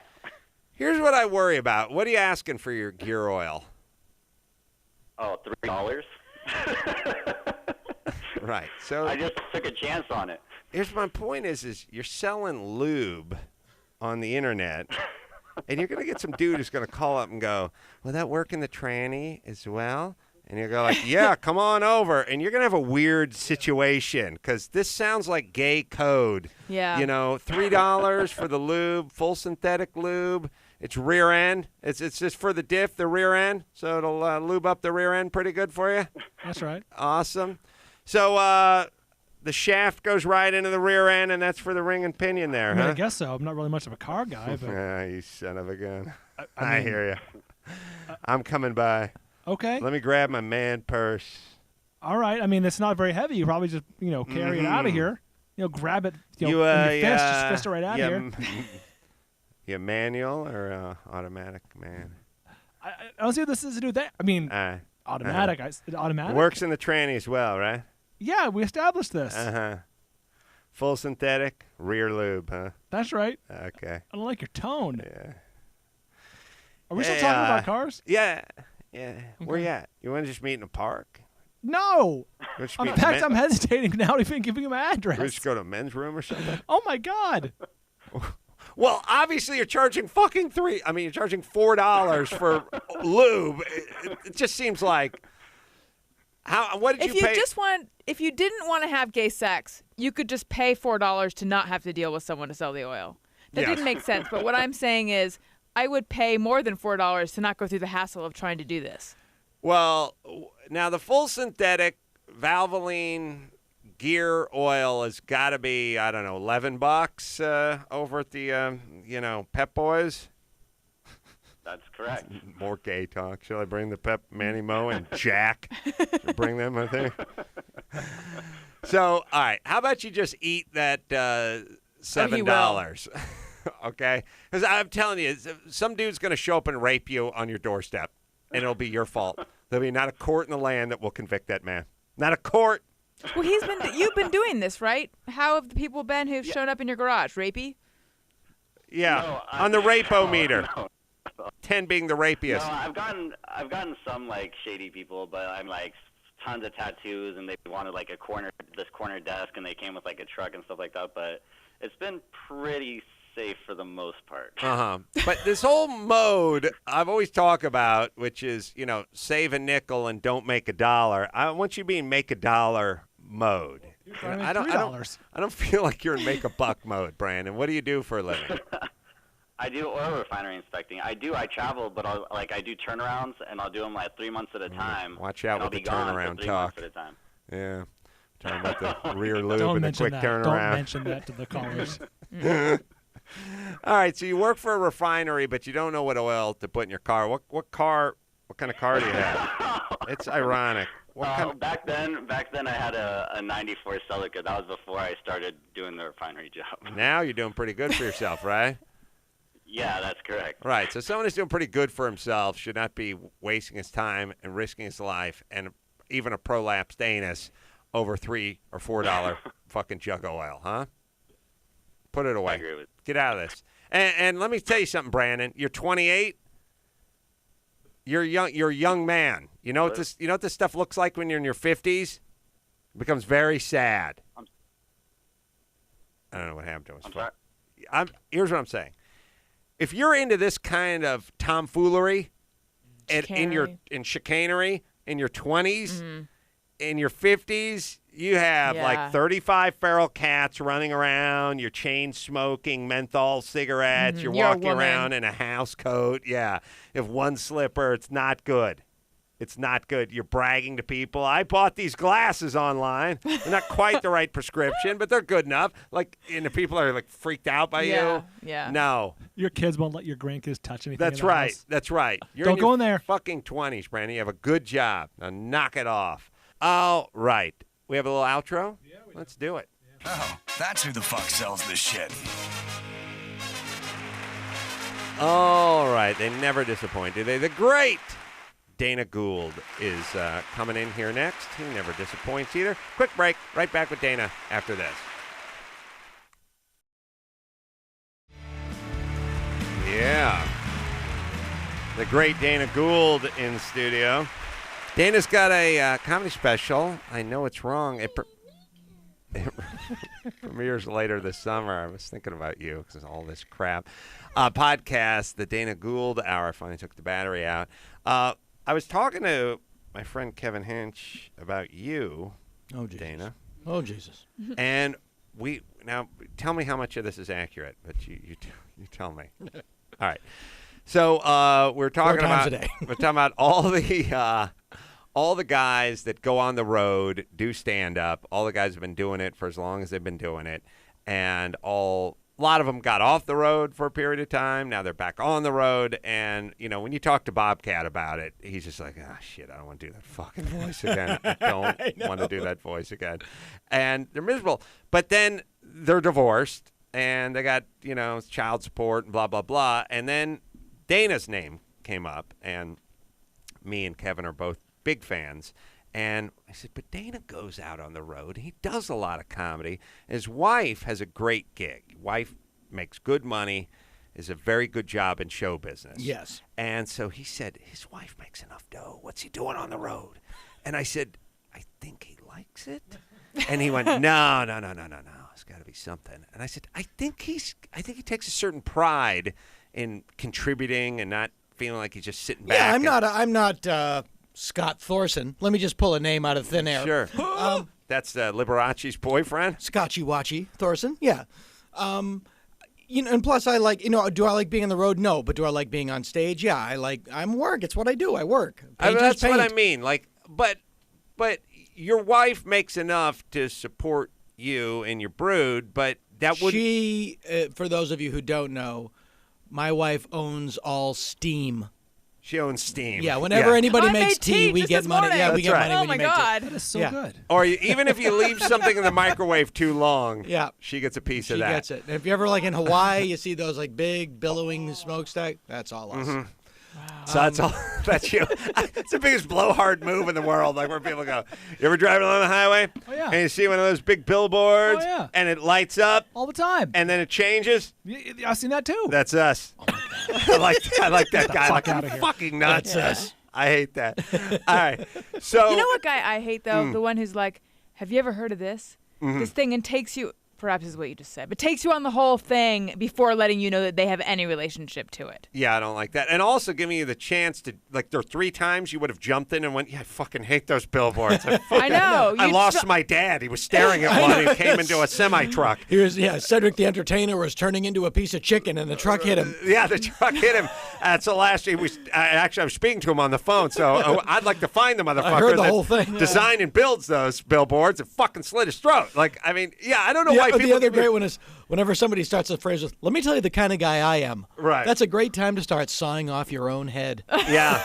Here's what I worry about. What are you asking for your gear oil? Oh, $3. Right. So I just took a chance on it. Here's my point is you're selling lube on the internet, and you're going to get some dude who's going to call up and go, will that work in the tranny as well? And you go like, yeah, come on over. And you're going to have a weird situation because this sounds like gay code. Yeah. You know, $3 for the lube, full synthetic lube. It's rear end. It's just for the diff, the rear end. So it'll lube up the rear end pretty good for you. That's right. Awesome. So the shaft goes right into the rear end, and that's for the ring and pinion there, I mean, huh? I guess so. I'm not really much of a car guy, but You son of a gun. I I hear you. I'm coming by. okay. Let me grab my man purse. All right. I mean, it's not very heavy. You probably just carry it out of here. Grab it. In your fist, just fist it right out of here. You manual or automatic, man? I don't see what this is to do with that. I mean, automatic. Automatic Works in the tranny as well, right? Yeah, we established this. Full synthetic, rear lube, huh? That's right. Okay. I don't like your tone. Yeah. Are we still talking about cars? Yeah. Yeah. Okay. Where you at? You want to just meet in a park? No. In fact, I'm hesitating now to even giving him my address. We just go to a men's room or something? Oh, my God. Well, obviously you're charging you're charging $4 for lube. It just seems like, what did you pay? If you didn't want to have gay sex, you could just pay $4 to not have to deal with someone to sell the oil. That didn't make sense. But what I'm saying is, I would pay more than $4 to not go through the hassle of trying to do this. Well, now the full synthetic Valvoline gear oil has got to be, I don't know, $11 over at the, Pep Boys. That's correct. More gay talk. Shall I bring the Pep, Manny Mo, and Jack? Should bring them, I think. So, all right. How about you just eat that $7? Okay? Because I'm telling you, some dude's going to show up and rape you on your doorstep, and it'll be your fault. There'll be not a court in the land that will convict that man. Not a court. Well, you've been doing this, right? How have the people been who've shown up in your garage? Rapey? Yeah, No, on the rapo-meter. No. 10 being the rapiest. No, I've gotten some like shady people, but I'm like tons of tattoos, and they wanted like this corner desk, and they came with like a truck and stuff like that. But it's been pretty safe for the most part. But this whole mode I've always talked about, which is save a nickel and don't make a dollar. I want you to be in make a dollar mode. I don't feel like you're in make a buck mode, Brandon. What do you do for a living? I do oil refinery inspecting. I travel, but I do turnarounds, and I'll do them like 3 months at a time. Watch out with the turnaround talk. Months at a time. Yeah. Talking about the rear lube and the quick turnaround. Don't mention that to the callers. All right, so you work for a refinery, but you don't know what oil to put in your car. What kind of car do you have? It's ironic. Back then I had a 94 Celica. That was before I started doing the refinery job. Now you're doing pretty good for yourself, right? Yeah, that's correct. Right, so someone who's doing pretty good for himself should not be wasting his time and risking his life and even a prolapsed anus over $3 or $4 fucking jug of oil, huh? Put it away. I agree with. Get out of this. And let me tell you something, Brandon. You're 28. You're young. You're a young man. You know what this? You know what this stuff looks like when you're in your 50s? It becomes very sad. I don't know what happened to us. I'm sorry. Here's what I'm saying. If you're into this kind of tomfoolery, in chicanery in your 20s, in your 50s, you have like 35 feral cats running around. You're chain smoking menthol cigarettes. You're walking around in a house coat. Yeah. If one slipper, it's not good. It's not good. You're bragging to people. I bought these glasses online. They're not quite the right prescription, but they're good enough. Like, and the people are like freaked out by you. Yeah. No. Your kids won't let your grandkids touch anything. That's right. That's right. You're Don't go in there. Fucking 20s, Brandon. You have a good job. Now knock it off. All right. We have a little outro? Yeah, let's do it. Oh, that's who the fuck sells this shit. All right. They never disappoint, do they? The great Dana Gould is coming in here next. He never disappoints either. Quick break. Right back with Dana after this. Yeah. The great Dana Gould in studio. Dana's got a comedy special. I know it's wrong. It premieres later this summer. I was thinking about you because all this crap. Podcast, the Dana Gould Hour. I finally took the battery out. I was talking to my friend Kevin Hinch about you, Dana. Oh, Jesus. And now tell me how much of this is accurate, but you tell me. All right. So we're talking about all the guys that go on the road, do stand up. All the guys have been doing it for as long as they've been doing it, and a lot of them got off the road for a period of time. Now they're back on the road, and when you talk to Bobcat about it, he's just like, shit, I don't want to do that fucking voice again. I don't want to do that voice again. And they're miserable. But then they're divorced, and they got child support and blah blah blah. And then Dana's name came up, and me and Kevin are both big fans. And I said, but Dana goes out on the road. He does a lot of comedy. His wife has a great gig. Wife makes good money, is a very good job in show business. Yes. And so he said, his wife makes enough dough. What's he doing on the road? And I said, I think he likes it. And he went, no. It's got to be something. And I said, I think he takes a certain pride in contributing and not feeling like he's just sitting back. Yeah, I'm not Scott Thorson. Let me just pull a name out of thin air. Sure. That's Liberace's boyfriend? Scotchy Watchy Thorson, yeah. And plus I like, do I like being on the road? No. But do I like being on stage? Yeah, I'm work. It's what I do. I work. That's what I mean. Like, but your wife makes enough to support you and your brood, but that would... She, for those of you who don't know, my wife owns all Steam. She owns Steam. Yeah, whenever anybody makes tea, we get money. Morning. Yeah, we get money Oh when my you make God. tea. That is so good. Or even if you leave something in the microwave too long, she gets a piece of that. She gets it. And if you're ever in Hawaii, you see those big billowing smokestack. That's all us. Mm-hmm. Wow. So that's all. That's you. It's the biggest blowhard move in the world. Like where people go. You ever driving along the highway? Oh yeah. And you see one of those big billboards. Oh yeah. And it lights up all the time. And then it changes. I've seen that too. That's us. Oh my God. I like that guy. Fuck out of here. Fucking nuts. That's us. I hate that. All right. So you know what guy I hate though? The one who's like, have you ever heard of this? This thing, and takes you. Perhaps is what you just said, but takes you on the whole thing before letting you know that they have any relationship to it. Yeah, I don't like that. And also giving you the chance to, like, there are 3 times you would have jumped in and went, yeah, I fucking hate those billboards. I know. I lost my dad. He was staring at one. He came into a semi-truck. He was, Cedric the Entertainer was turning into a piece of chicken, and the truck hit him. Yeah, the truck hit him. So last year, I was speaking to him on the phone, so I'd like to find the motherfucker I heard the whole thing. Design and builds those billboards and fucking slit his throat. Like, I mean, yeah, I don't know why people... The other great one is whenever somebody starts a phrase with, let me tell you the kind of guy I am. Right. That's a great time to start sawing off your own head. Yeah.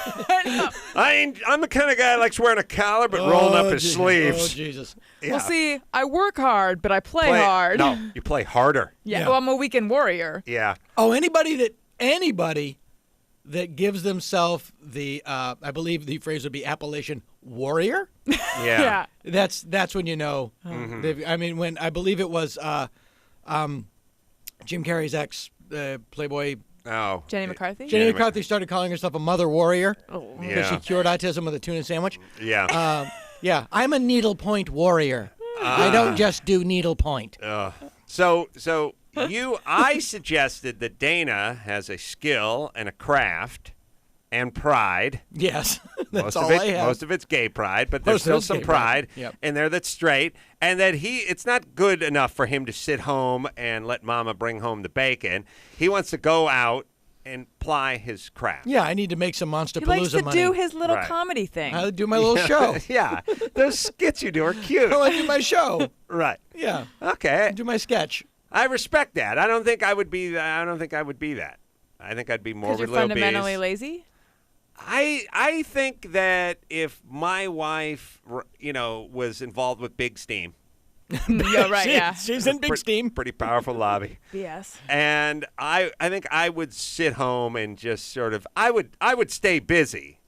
I'm the kind of guy that likes wearing a collar but rolling up his sleeves. Oh, Jesus. Yeah. Well, see, I work hard, but I play hard. No, you play harder. Yeah. Well, I'm a weekend warrior. Yeah. Oh, anybody that gives themselves the, I believe the phrase would be appellation warrior. Yeah. That's when you know. I mean, when I believe it was Jim Carrey's ex, Playboy. Oh. Jenny McCarthy? Jenny McCarthy started calling herself a mother warrior because Yeah. she cured autism with a tuna sandwich. Yeah. Yeah, I'm a needlepoint warrior. I don't just do needlepoint. So I suggested that Dana has a skill and a craft and pride. Yes, that's most all of it, I have. Most of it's gay pride, but there's still some pride in there that's straight. And that it's not good enough for him to sit home and let Mama bring home the bacon. He wants to go out and ply his craft. Yeah, I need to make some Monsterpalooza money. He likes to money. do his little comedy thing. I do my little show. Yeah, those skits you do are cute. I do my show. Right. Yeah. Okay. I do my sketch. I respect that. I don't think I would be that. I think I'd be more with you're Lil fundamentally B's. lazy? I think that if my wife, was involved with Big Steam. Yeah, right, yeah. She's in Big Steam. Pretty powerful lobby. BS. And I think I would sit home and just sort of, I would stay busy.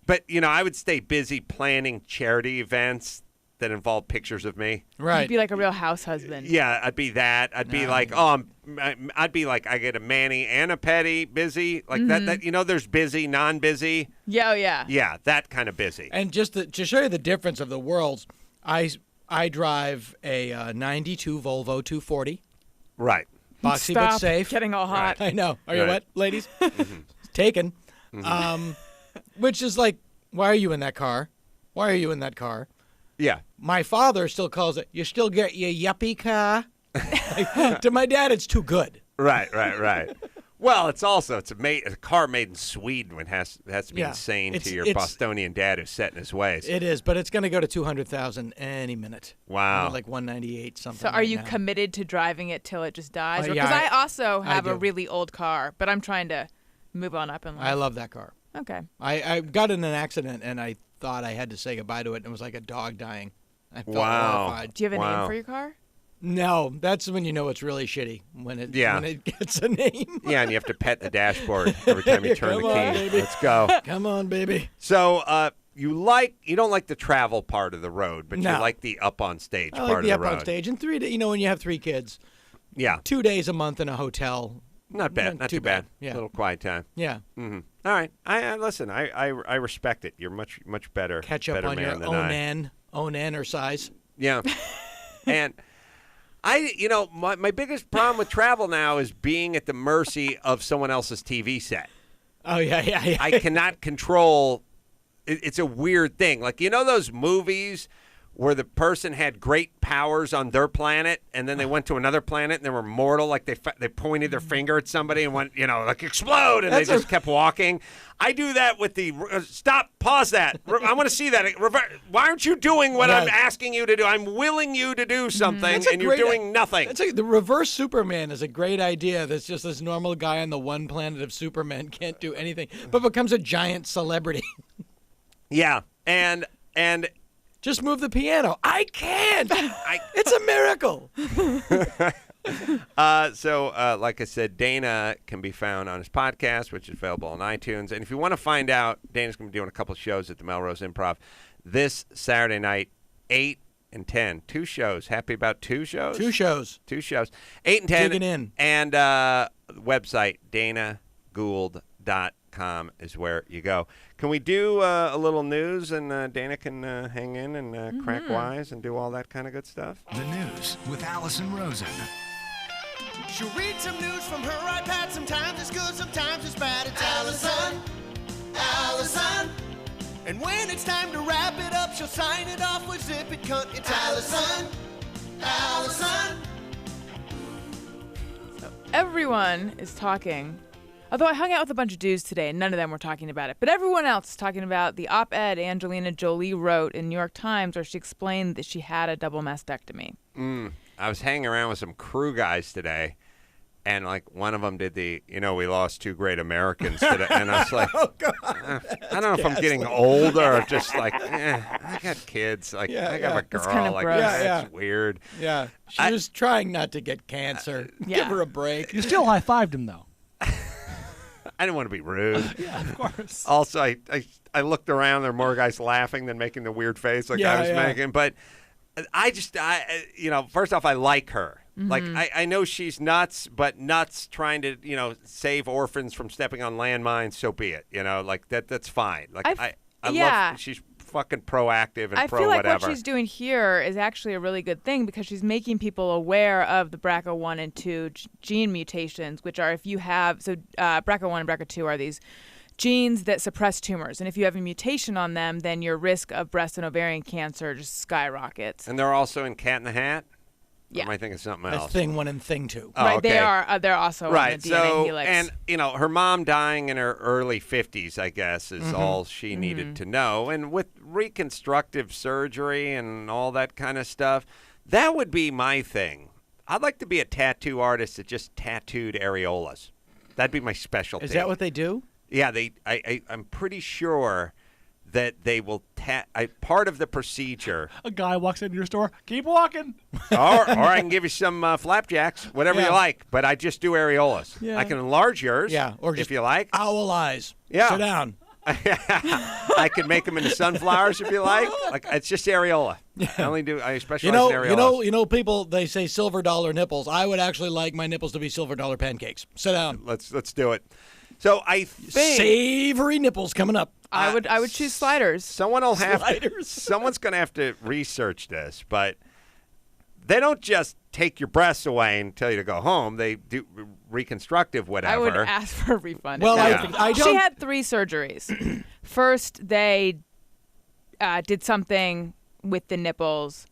But, I would stay busy planning charity events that involve pictures of me. Right. You'd be like a real house husband. Yeah, I'd be that. I'd be like, I'd be like, I get a Manny and a Petty busy. Like that, there's busy, non-busy. Yeah, oh, yeah. Yeah, that kind of busy. And just to show you the difference of the worlds, I drive a 92 Volvo 240. Right. Boxy Stop but safe. getting all hot. I know. Are you wet, ladies? Taken. Which is like, why are you in that car? Why are you in that car? Yeah. My father still calls it, you still get your yuppie car? To my dad, it's too good. Right. Well, it's a car made in Sweden. It has to be insane to your Bostonian dad who's set in his ways. It is, but it's going to go to 200,000 any minute. Wow. Like 198 something. So are you now. committed to driving it till it just dies? Because yeah, I also have I a do. really old car, but I'm trying to move on up in life. I love that car. Okay. I got in an accident, and I thought I had to say goodbye to it, and it was like a dog dying. I felt Wow. horrified. Do you have a name for your car? No, that's when you know it's really shitty, when it gets a name. Yeah, and you have to pet the dashboard every time you turn the Come key. on, baby. Let's go. Come on, baby. So you don't like the travel part of the road, but No. you like the up on stage I part like of the the up road. on stage. And when you have 3 kids, Yeah. 2 days a month in a hotel. Not bad. Not too bad. Yeah. A little quiet time. Yeah. Mm-hmm. All right. I listen. I respect it. You're much better. Catch up better on man your than own or size. Yeah. And my biggest problem with travel now is being at the mercy of someone else's TV set. Oh, yeah. I cannot control. It's a weird thing. Like, those movies where the person had great powers on their planet and then they went to another planet and they were mortal, like they pointed their finger at somebody and went, like, explode, and they just kept walking. I do that with the stop, pause that. I want to see that. Why aren't you doing what I'm asking you to do? I'm willing you to do something and you're doing nothing. The reverse Superman is a great idea. That's just this normal guy on the one planet of Superman can't do anything, but becomes a giant celebrity. Yeah, and just move the piano. I can't. It's a miracle. So, like I said, Dana can be found on his podcast, which is available on iTunes. And if you want to find out, Dana's going to be doing a couple of shows at the Melrose Improv this Saturday night, 8 and 10. 2 shows. Happy about 2 shows? 2 shows. 2 shows. 8 and 10. Digging in. And website, danagould.com is where you go. Can we do a little news, and Dana can hang in and crack wise and do all that kind of good stuff? The news with Alison Rosen. She'll read some news from her iPad. Sometimes it's good, sometimes it's bad. It's Alison. And when it's time to wrap it up, she'll sign it off with zip it cunt. It's Alison. So everyone is talking. Although I hung out with a bunch of dudes today, and none of them were talking about it. But everyone else is talking about the op-ed Angelina Jolie wrote in New York Times where she explained that she had a double mastectomy. I was hanging around with some crew guys today, and like one of them did the, we lost 2 great Americans today. And I was like, I don't know if I'm getting older or just like, I got kids. Like, I got a girl. It's kind of gross. That's weird. Yeah. She was trying not to get cancer. Give her a break. You still high-fived him, though. I didn't want to be rude. Yeah, of course. Also, I looked around. There were more guys laughing than making the weird face like I was making. But I first off, I like her. Mm-hmm. Like, I know she's nuts, but nuts trying to, save orphans from stepping on landmines, so be it. Like, that's fine. Like, I love she's fucking proactive and I feel like whatever. what she's doing here is actually a really good thing because she's making people aware of the BRCA1 and 2 gene mutations, which are if you have, BRCA1 and BRCA2 are these genes that suppress tumors. And if you have a mutation on them, then your risk of breast and ovarian cancer just skyrockets. And they're also in Cat in the Hat? Yeah. Or am I thinking something else? That's thing 1 and thing 2. Oh, right, okay. They're also on the DNA helix. And, her mom dying in her early 50s, I guess, is all she needed to know. And with reconstructive surgery and all that kind of stuff, that would be my thing. I'd like to be a tattoo artist that just tattooed areolas. That'd be my specialty. Is that what they do? Yeah, I'm pretty sure that they will part of the procedure. A guy walks into your store, keep walking. or I can give you some flapjacks, whatever you like, but I just do areolas. Yeah. I can enlarge yours or if you like. Owl eyes. Yeah. Sit down. I can make them into sunflowers if you like. Like it's just areola. Yeah. I specialize in areolas. People they say silver dollar nipples. I would actually like my nipples to be silver dollar pancakes. Sit down. Let's do it. So I think savory nipples coming up. I would choose sliders. Someone's going to have to research this, but they don't just take your breasts away and tell you to go home. They do reconstructive whatever. I would ask for a refund. Well, I don't. She had 3 surgeries. First, they did something with the nipples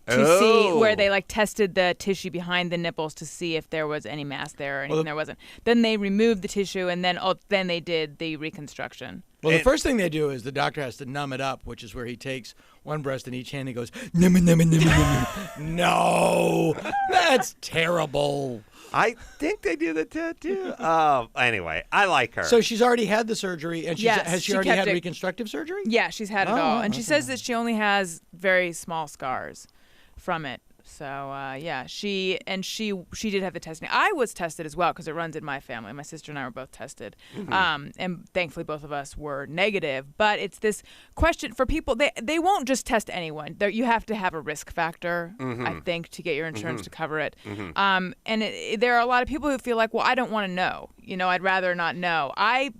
to see where they tested the tissue behind the nipples to see if there was any mass there or anything. There wasn't. Then they removed the tissue and then they did the reconstruction. Well, the first thing they do is the doctor has to numb it up, which is where he takes one breast in each hand and he goes, numb, numb, numb, numb. No, that's terrible. I think they do the tattoo. Anyway, I like her. So she's already had the surgery, and has she already had reconstructive surgery? Yeah, she's had it all. And she says that she only has very small scars from it. So, she did have the testing. I was tested as well because it runs in my family. My sister and I were both tested. Mm-hmm. And thankfully both of us were negative. But it's this question for people. They won't just test anyone. You have to have a risk factor, I think, to get your insurance to cover it. Mm-hmm. There are a lot of people who feel like, well, I don't want to know. I'd rather not know. I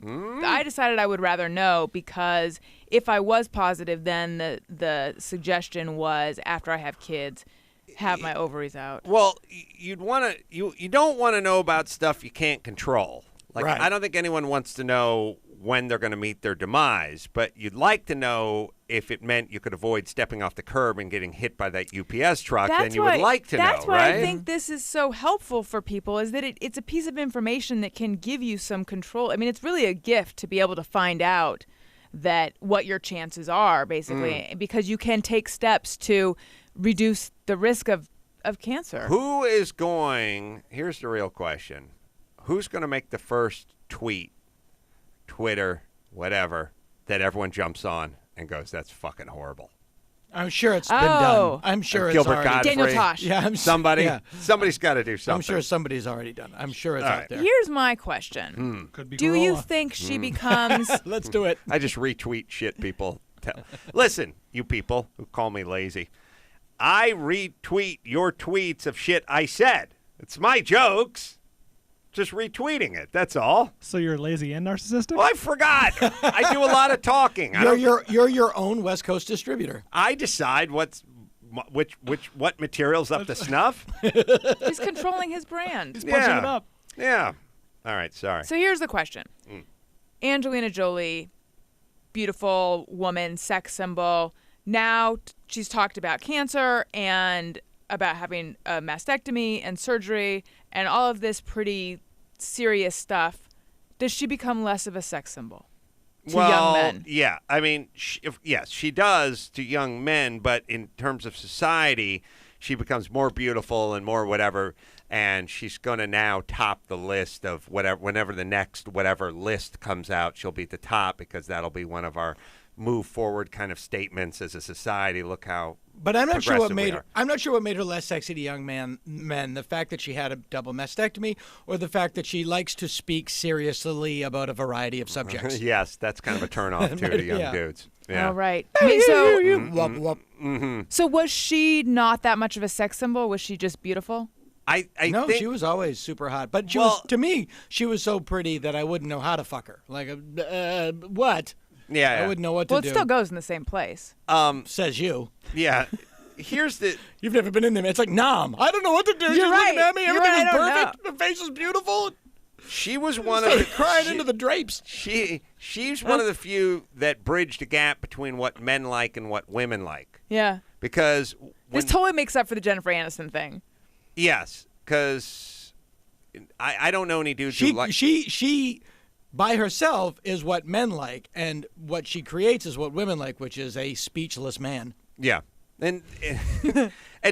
decided I would rather know because if I was positive, then the suggestion was after I have kids, have my ovaries out. Well, you don't want to know about stuff you can't control. Like I don't think anyone wants to know when they're going to meet their demise, but you'd like to know if it meant you could avoid stepping off the curb and getting hit by that UPS truck. Then you would like to know, right? That's why I think this is so helpful for people is that it's a piece of information that can give you some control. I mean, it's really a gift to be able to find out that what your chances are, basically, because you can take steps to reduce the risk of cancer. Here's the real question. Who's going to make the first tweet, Twitter, whatever, that everyone jumps on and goes, that's fucking horrible? I'm sure it's been done. I'm sure it's Gilbert already Godfrey. Daniel Tosh. Yeah, somebody's got to do something. I'm sure somebody's already done. I'm sure it's out there. Here's my question. Could be Do Carolla. you think she becomes... Let's do it. I just retweet shit people tell. Listen, you people who call me lazy. I retweet your tweets of shit I said. It's my jokes. Just retweeting it. That's all. So you're lazy and narcissistic? Well, I forgot. I do a lot lot of talking. You're your own West Coast distributor. I decide what material's up to snuff. He's controlling his brand. He's punching it up. Yeah. All right, sorry. So here's the question. Angelina Jolie, beautiful woman, sex symbol. Now she's talked about cancer and about having a mastectomy and surgery and all of this pretty serious stuff. Does she become less of a sex symbol to young men? Yeah. I mean, yes, she does to young men, but in terms of society, she becomes more beautiful and more whatever, and she's going to now top the list of whatever. Whenever the next whatever list comes out, she'll be at the top because that'll be one of our move forward kind of statements as a society. Look how. But I'm not sure what made her. I'm not sure what made her less sexy to young men. The fact that she had a double mastectomy, or the fact that she likes to speak seriously about a variety of subjects. Yes, that's kind of a turnoff too to young dudes. Yeah. All right. So was she not that much of a sex symbol? Was she just beautiful? I no, think, she was always super hot. But she was, to me, she was so pretty that I wouldn't know how to fuck her. Like, what? Yeah, I wouldn't know what to do. Well, it still goes in the same place. Says you. Yeah. Here's the. You've never been in there. It's like, Nom, I don't know what to do. You're right. Looking at me. Everything is perfect. Know. The face is beautiful. She was one of the crying into the drapes. She's one of the few that bridged a gap between what men like and what women like. Yeah. Because this totally makes up for the Jennifer Aniston thing. Yes, because I don't know any dudes who like. She by herself is what men like, and what she creates is what women like, which is a speechless man. Yeah. And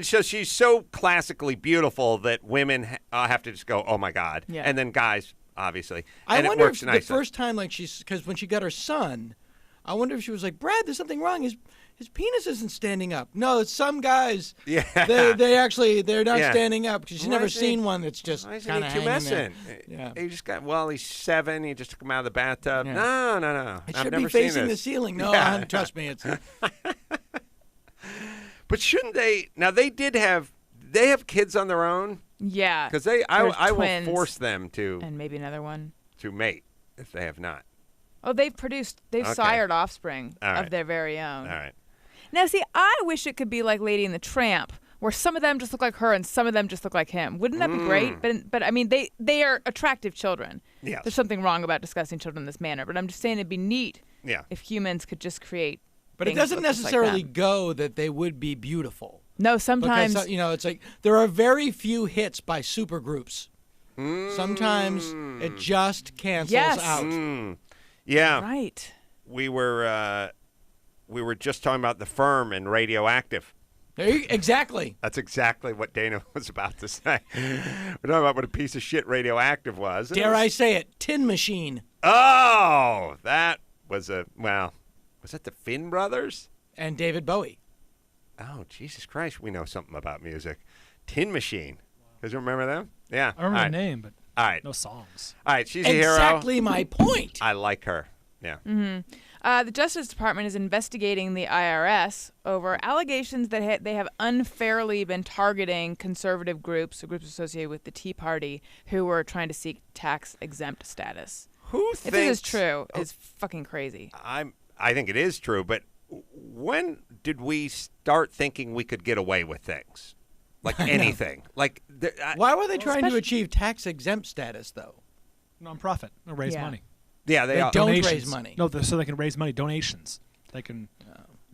so she's so classically beautiful that women have to just go, oh, my God. Yeah. And then guys, obviously. I and wonder it works if nicely. the first time, like, because when she got her son, I wonder if she was like, Brad, there's something wrong. His penis isn't standing up. No, some guys, they're not standing up. She's never seen one that's just kind of hanging there. Yeah. He just he's 7. You just took him out of the bathtub. Yeah. No. It I've should never be facing seen the this. ceiling. No, trust me. It's. But shouldn't they? Now they have kids on their own. Yeah. Because I will force them to. And maybe another one. To mate if they have not. Oh, they've sired offspring right. of their very own. All right. Now, see, I wish it could be like Lady and the Tramp, where some of them just look like her and some of them just look like him. Wouldn't that be great? But I mean, they are attractive children. Yes. There's something wrong about discussing children in this manner, but I'm just saying it'd be neat if humans could just create. But it doesn't necessarily go that they would be beautiful. No, sometimes. Because, it's like there are very few hits by supergroups. Sometimes it just cancels out. Yeah. Right. We were just talking about The Firm and Radioactive. Exactly. That's exactly what Dana was about to say. We're talking about what a piece of shit Radioactive was. Dare I say it? Tin Machine. Oh, that was was that the Finn brothers? And David Bowie. Oh, Jesus Christ. We know something about music. Tin Machine. Does you remember them? Yeah. I remember the name, but no songs. All right, she's a hero. Exactly my point. I like her. Yeah. Mm-hmm. The Justice Department is investigating the IRS over allegations that they have unfairly been targeting conservative groups or groups associated with the Tea Party who were trying to seek tax-exempt status. If this is true, it's fucking crazy. I think it is true, but when did we start thinking we could get away with things? Like anything. Like why were they trying to achieve tax-exempt status, though? Nonprofit. Or raise money. Yeah, they don't raise money. No, so they can raise money. Donations. They can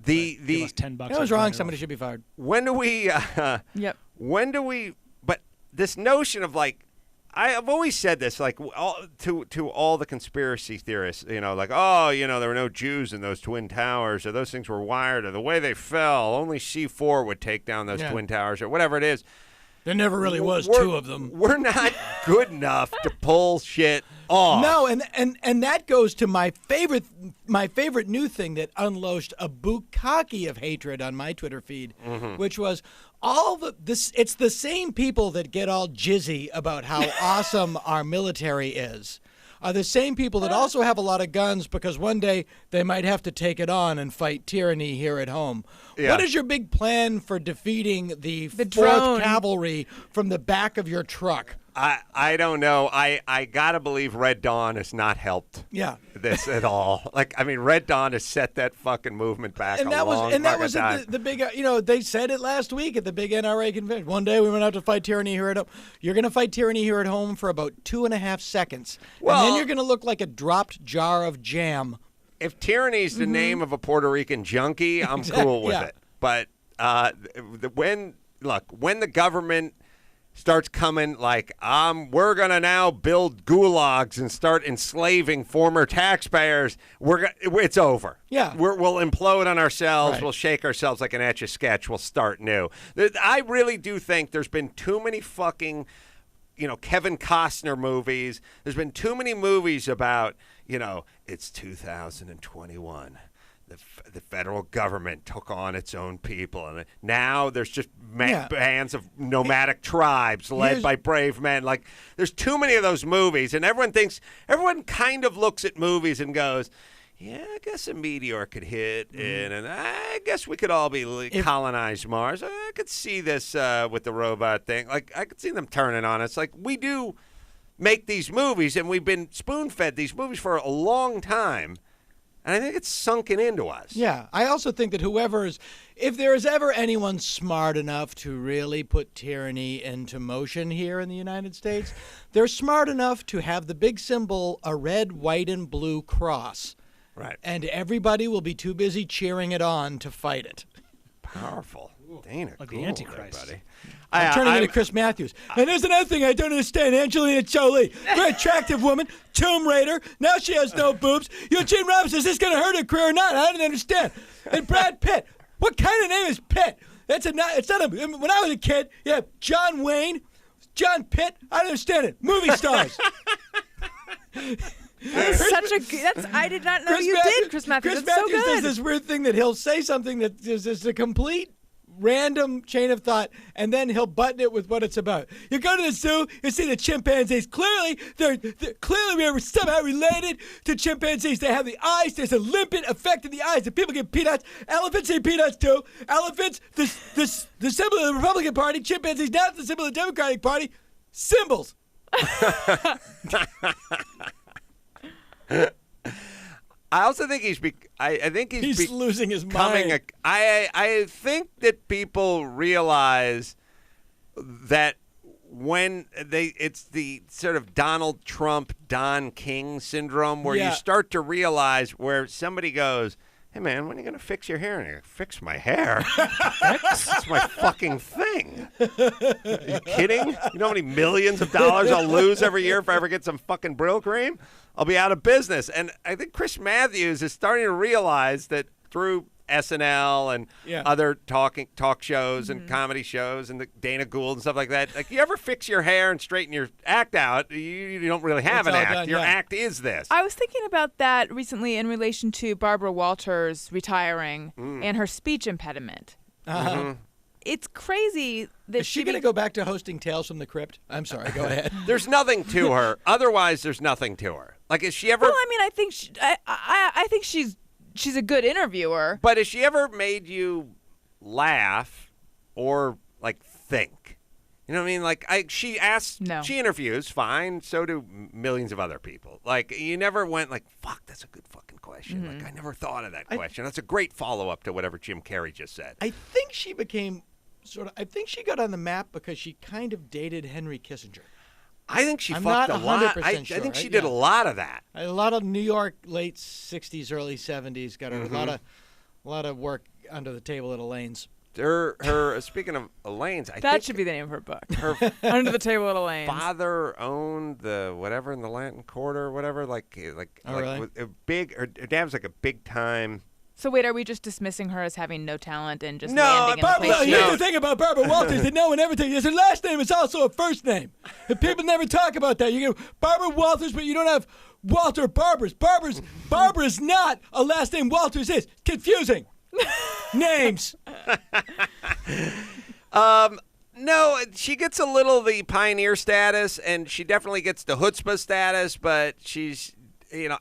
give us $10. That was wrong. Somebody should be fired. When do we... When do we... But this notion of like... I've always said this, like, to all the conspiracy theorists, like, there were no Jews in those Twin Towers, or those things were wired, or the way they fell, only C4 would take down those Twin Towers, or whatever it is. There never really was two of them. We're not good enough to pull shit off. No, and that goes to my favorite new thing that unleashed a bukkake of hatred on my Twitter feed, which was it's the same people that get all jizzy about how awesome our military is. Are the same people that also have a lot of guns because one day they might have to take it on and fight tyranny here at home. Yeah. What is your big plan for defeating the 4th Cavalry from the back of your truck? I don't know. I gotta believe Red Dawn has not helped this at all. Like, I mean, Red Dawn has set that fucking movement back and that was time. the big, they said it last week at the big NRA convention. One day we went out to fight tyranny here at home. You're going to fight tyranny here at home for about 2.5 seconds. And then you're going to look like a dropped jar of jam. If tyranny's the name of a Puerto Rican junkie, I'm cool with it. But when the government starts coming like, we're going to now build gulags and start enslaving former taxpayers, it's over. Yeah. We'll implode on ourselves. Right. We'll shake ourselves like an Etch-a-Sketch. We'll start new. I really do think there's been too many fucking, Kevin Costner movies. There's been too many movies about, it's 2021. the federal government took on its own people, and now there's just bands of nomadic tribes led by brave men. Like, there's too many of those movies, and everyone kind of looks at movies and goes, yeah, I guess a meteor could hit, and I guess we could all colonize Mars. I could see this with the robot thing. Like, I could see them turning on us. Like, we do make these movies, and we've been spoon-fed these movies for a long time, and I think it's sunken into us. Yeah, I also think that if there is ever anyone smart enough to really put tyranny into motion here in the United States, they're smart enough to have the big symbol, a red, white, and blue cross. Right. And everybody will be too busy cheering it on to fight it. Powerful. Dana like Gould, the Antichrist. Everybody. I'm turning into Chris Matthews. And there's another thing I don't understand. Angelina Jolie, very attractive woman, Tomb Raider. Now she has no boobs. Eugene Robinson, is this going to hurt her career or not? I don't understand. And Brad Pitt. What kind of name is Pitt? It's not a. When I was a kid, John Wayne, John Pitt. I don't understand it. Movie stars. I did not know Chris Matthews. That's so good. Chris Matthews does this weird thing that he'll say something that is just a complete random chain of thought, and then he'll button it with what it's about. You go to the zoo, you see the chimpanzees. Clearly, we're somehow related to chimpanzees. They have the eyes. There's a limpet effect in the eyes. The people get peanuts. Elephants eat peanuts too. Elephants, the symbol of the Republican Party. Chimpanzees, not the symbol of the Democratic Party. Symbols. I also think he's losing his mind. I think that people realize that when it's the sort of Donald Trump, Don King syndrome, where you start to realize where somebody goes, hey man, when are you gonna fix your hair? And you fix my hair? That's my fucking thing. Are you kidding? You know how many millions of dollars I'll lose every year if I ever get some fucking Brill cream? I'll be out of business. And I think Chris Matthews is starting to realize that through SNL and other talk shows and comedy shows and the Dana Gould and stuff like that, like, you ever fix your hair and straighten your act out, you don't really have an act. Done, your act is this. I was thinking about that recently in relation to Barbara Walters retiring and her speech impediment. It's crazy that Is she going to go back to hosting Tales from the Crypt? I'm sorry, go ahead. There's nothing to her. Otherwise, there's nothing to her. Like, is she ever? Well, I mean, I think she's a good interviewer. But has she ever made you laugh or like think? You know what I mean? Like, she interviews, fine. So do millions of other people. Like, you never went like, fuck, that's a good fucking question. Like, I never thought of that question. That's a great follow-up to whatever Jim Carrey just said. I think she became I think she got on the map because she kind of dated Henry Kissinger. I think she I'm fucked not a lot. 100% I sure, think she right? did a lot of that. A lot of New York late 60s, early 70s got her a lot of work under the table at Elaine's. Her speaking of Elaine's, I that think should be the name of her book. Her Under the Table at Elaine's. Father owned the whatever in the Latin Quarter, or whatever. Really? A big. Her dad was like a big time. So wait, are we just dismissing her as having no talent and just landing in the place? Here's the thing about Barbara Walters that no one ever takes. Her last name is also a first name. And people never talk about that. You get Barbara Walters, but you don't have Walter Barbers. Barbara's not a last name. Walters is. Confusing. Names. No, she gets a little the pioneer status, and she definitely gets the chutzpah status, but she's,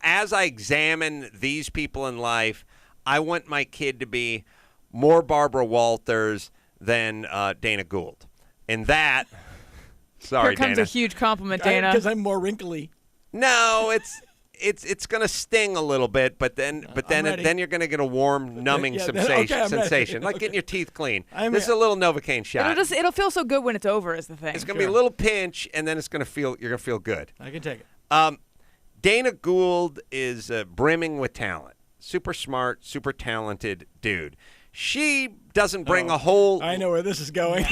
as I examine these people in life, I want my kid to be more Barbara Walters than Dana Gould. And that, sorry, Here comes Dana. a huge compliment, Dana. Because I'm more wrinkly. No, it's going to sting a little bit, but then you're going to get a warm, numbing sensation, like getting your teeth clean. This is a little Novocaine shot. It'll feel so good when it's over, is the thing. It's going to be a little pinch, and then you're going to feel good. I can take it. Dana Gould is brimming with talent. Super smart, super talented dude. She doesn't bring a whole... I know where this is going.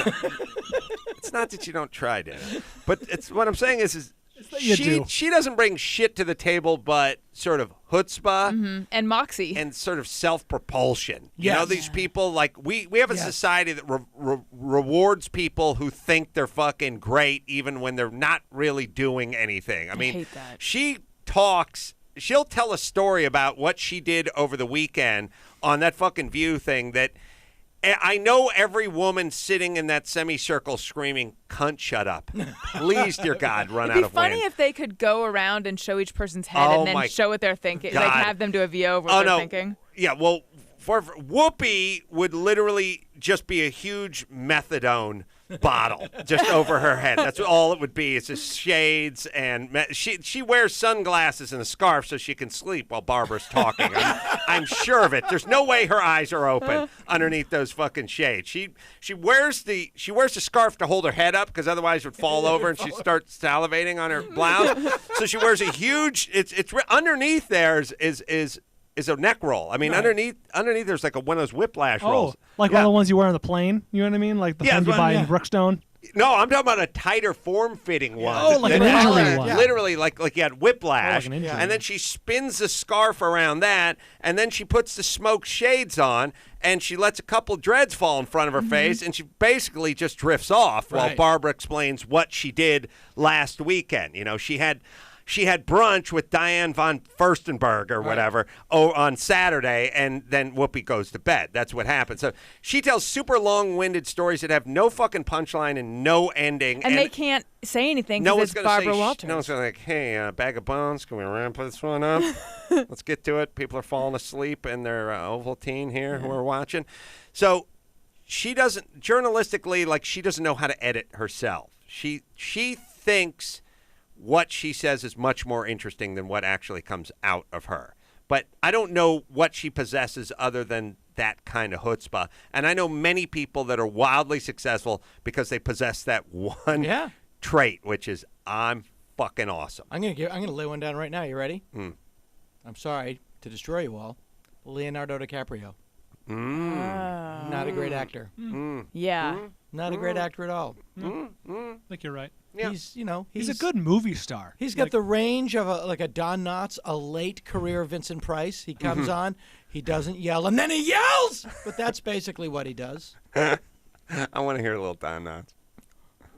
It's not that you don't try, Dana. But it's what I'm saying is she doesn't bring shit to the table but sort of chutzpah and moxie and sort of self-propulsion. Yes. You know, these people, like, we have a society that rewards people who think they're fucking great even when they're not really doing anything. I mean, hate that. She talks she'll tell a story about what she did over the weekend on that fucking View thing that I know every woman sitting in that semicircle screaming, "Cunt, shut up." Please, dear God, run out of wind. It'd be funny if they could go around and show each person's head and then show what they're thinking. God. Like have them do a VO of what they're thinking. Yeah, well, for Whoopi would literally just be a huge methadone bottle just over her head. That's all it would be. It's just shades, and she wears sunglasses and a scarf so she can sleep while Barbara's talking. I'm sure of it. There's no way her eyes are open underneath those fucking shades. She wears the scarf to hold her head up because otherwise it would fall over and she starts salivating on her blouse. So she wears a huge. It's underneath there is a neck roll. I mean, underneath there's like one of those whiplash rolls. Like one of the ones you wear on the plane. You know what I mean? Like the ones you buy in Brookstone. No, I'm talking about a tighter form-fitting one. Oh, like an injury one. Literally, like you had whiplash. Like an injury. And then she spins the scarf around that, and then she puts the smoke shades on, and she lets a couple dreads fall in front of her face, and she basically just drifts off while Barbara explains what she did last weekend. You know, she had brunch with Diane von Furstenberg or whatever on Saturday, and then Whoopi goes to bed. That's what happens. So she tells super long-winded stories that have no fucking punchline and no ending. And they can't say anything because it's Barbara Walters. No one's going to like, hey, bag of bones, can we ramp this one up? Let's get to it. People are falling asleep in their Ovaltine here who are watching. So she doesn't, journalistically, like she doesn't know how to edit herself. She thinks what she says is much more interesting than what actually comes out of her. But I don't know what she possesses other than that kind of chutzpah. And I know many people that are wildly successful because they possess that one trait, which is I'm fucking awesome. I'm gonna lay one down right now. You ready? I'm sorry to destroy you all. Leonardo DiCaprio. Not a great actor. Yeah. Not a great actor at all. I think you're right. Yeah. He's a good movie star. He's got the range of a Don Knotts, a late career Vincent Price. He comes on, he doesn't yell, and then he yells! But that's basically what he does. I want to hear a little Don Knotts.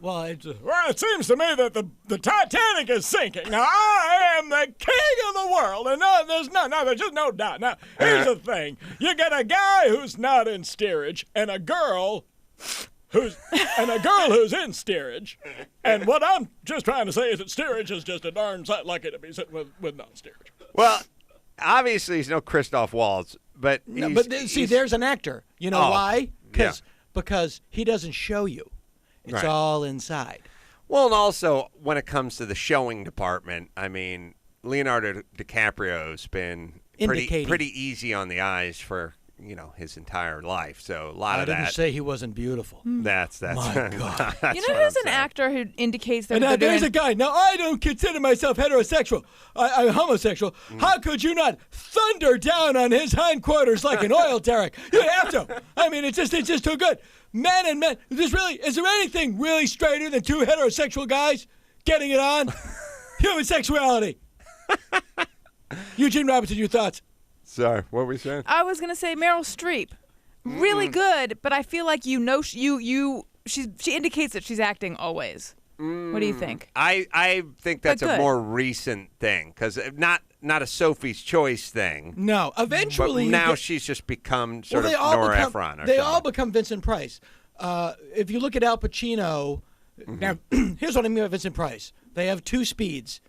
Well, it seems to me that the Titanic is sinking. Now, I am the king of the world, and there's just no doubt. Now, here's the thing. You got a guy who's not in steerage, and a girl who's in steerage. And what I'm just trying to say is that steerage is just a darn sight lucky to be sitting with non-steerage. Well, obviously he's no Christoph Waltz, but there's an actor. You know why? Because he doesn't show you. It's all inside. Well, and also when it comes to the showing department, I mean, Leonardo DiCaprio's been pretty easy on the eyes for his entire life. So a lot of that. I didn't say he wasn't beautiful. That's my God. That's there's an actor who indicates that. And there's a guy. Now I don't consider myself heterosexual. I'm homosexual. How could you not thunder down on his hindquarters like an oil derrick? You have to. I mean, it's just too good. Men and men. Is there anything really straighter than two heterosexual guys getting it on? Human sexuality. Eugene Robinson, your thoughts? Sorry, what were we saying? I was gonna say Meryl Streep, really good, but I feel like she indicates that she's acting always. What do you think? I think that's a more recent thing because not a Sophie's Choice thing. No, eventually. But now she's just become sort of Nora Ephron. They all become Vincent Price. If you look at Al Pacino, now here's what I mean by Vincent Price. They have two speeds,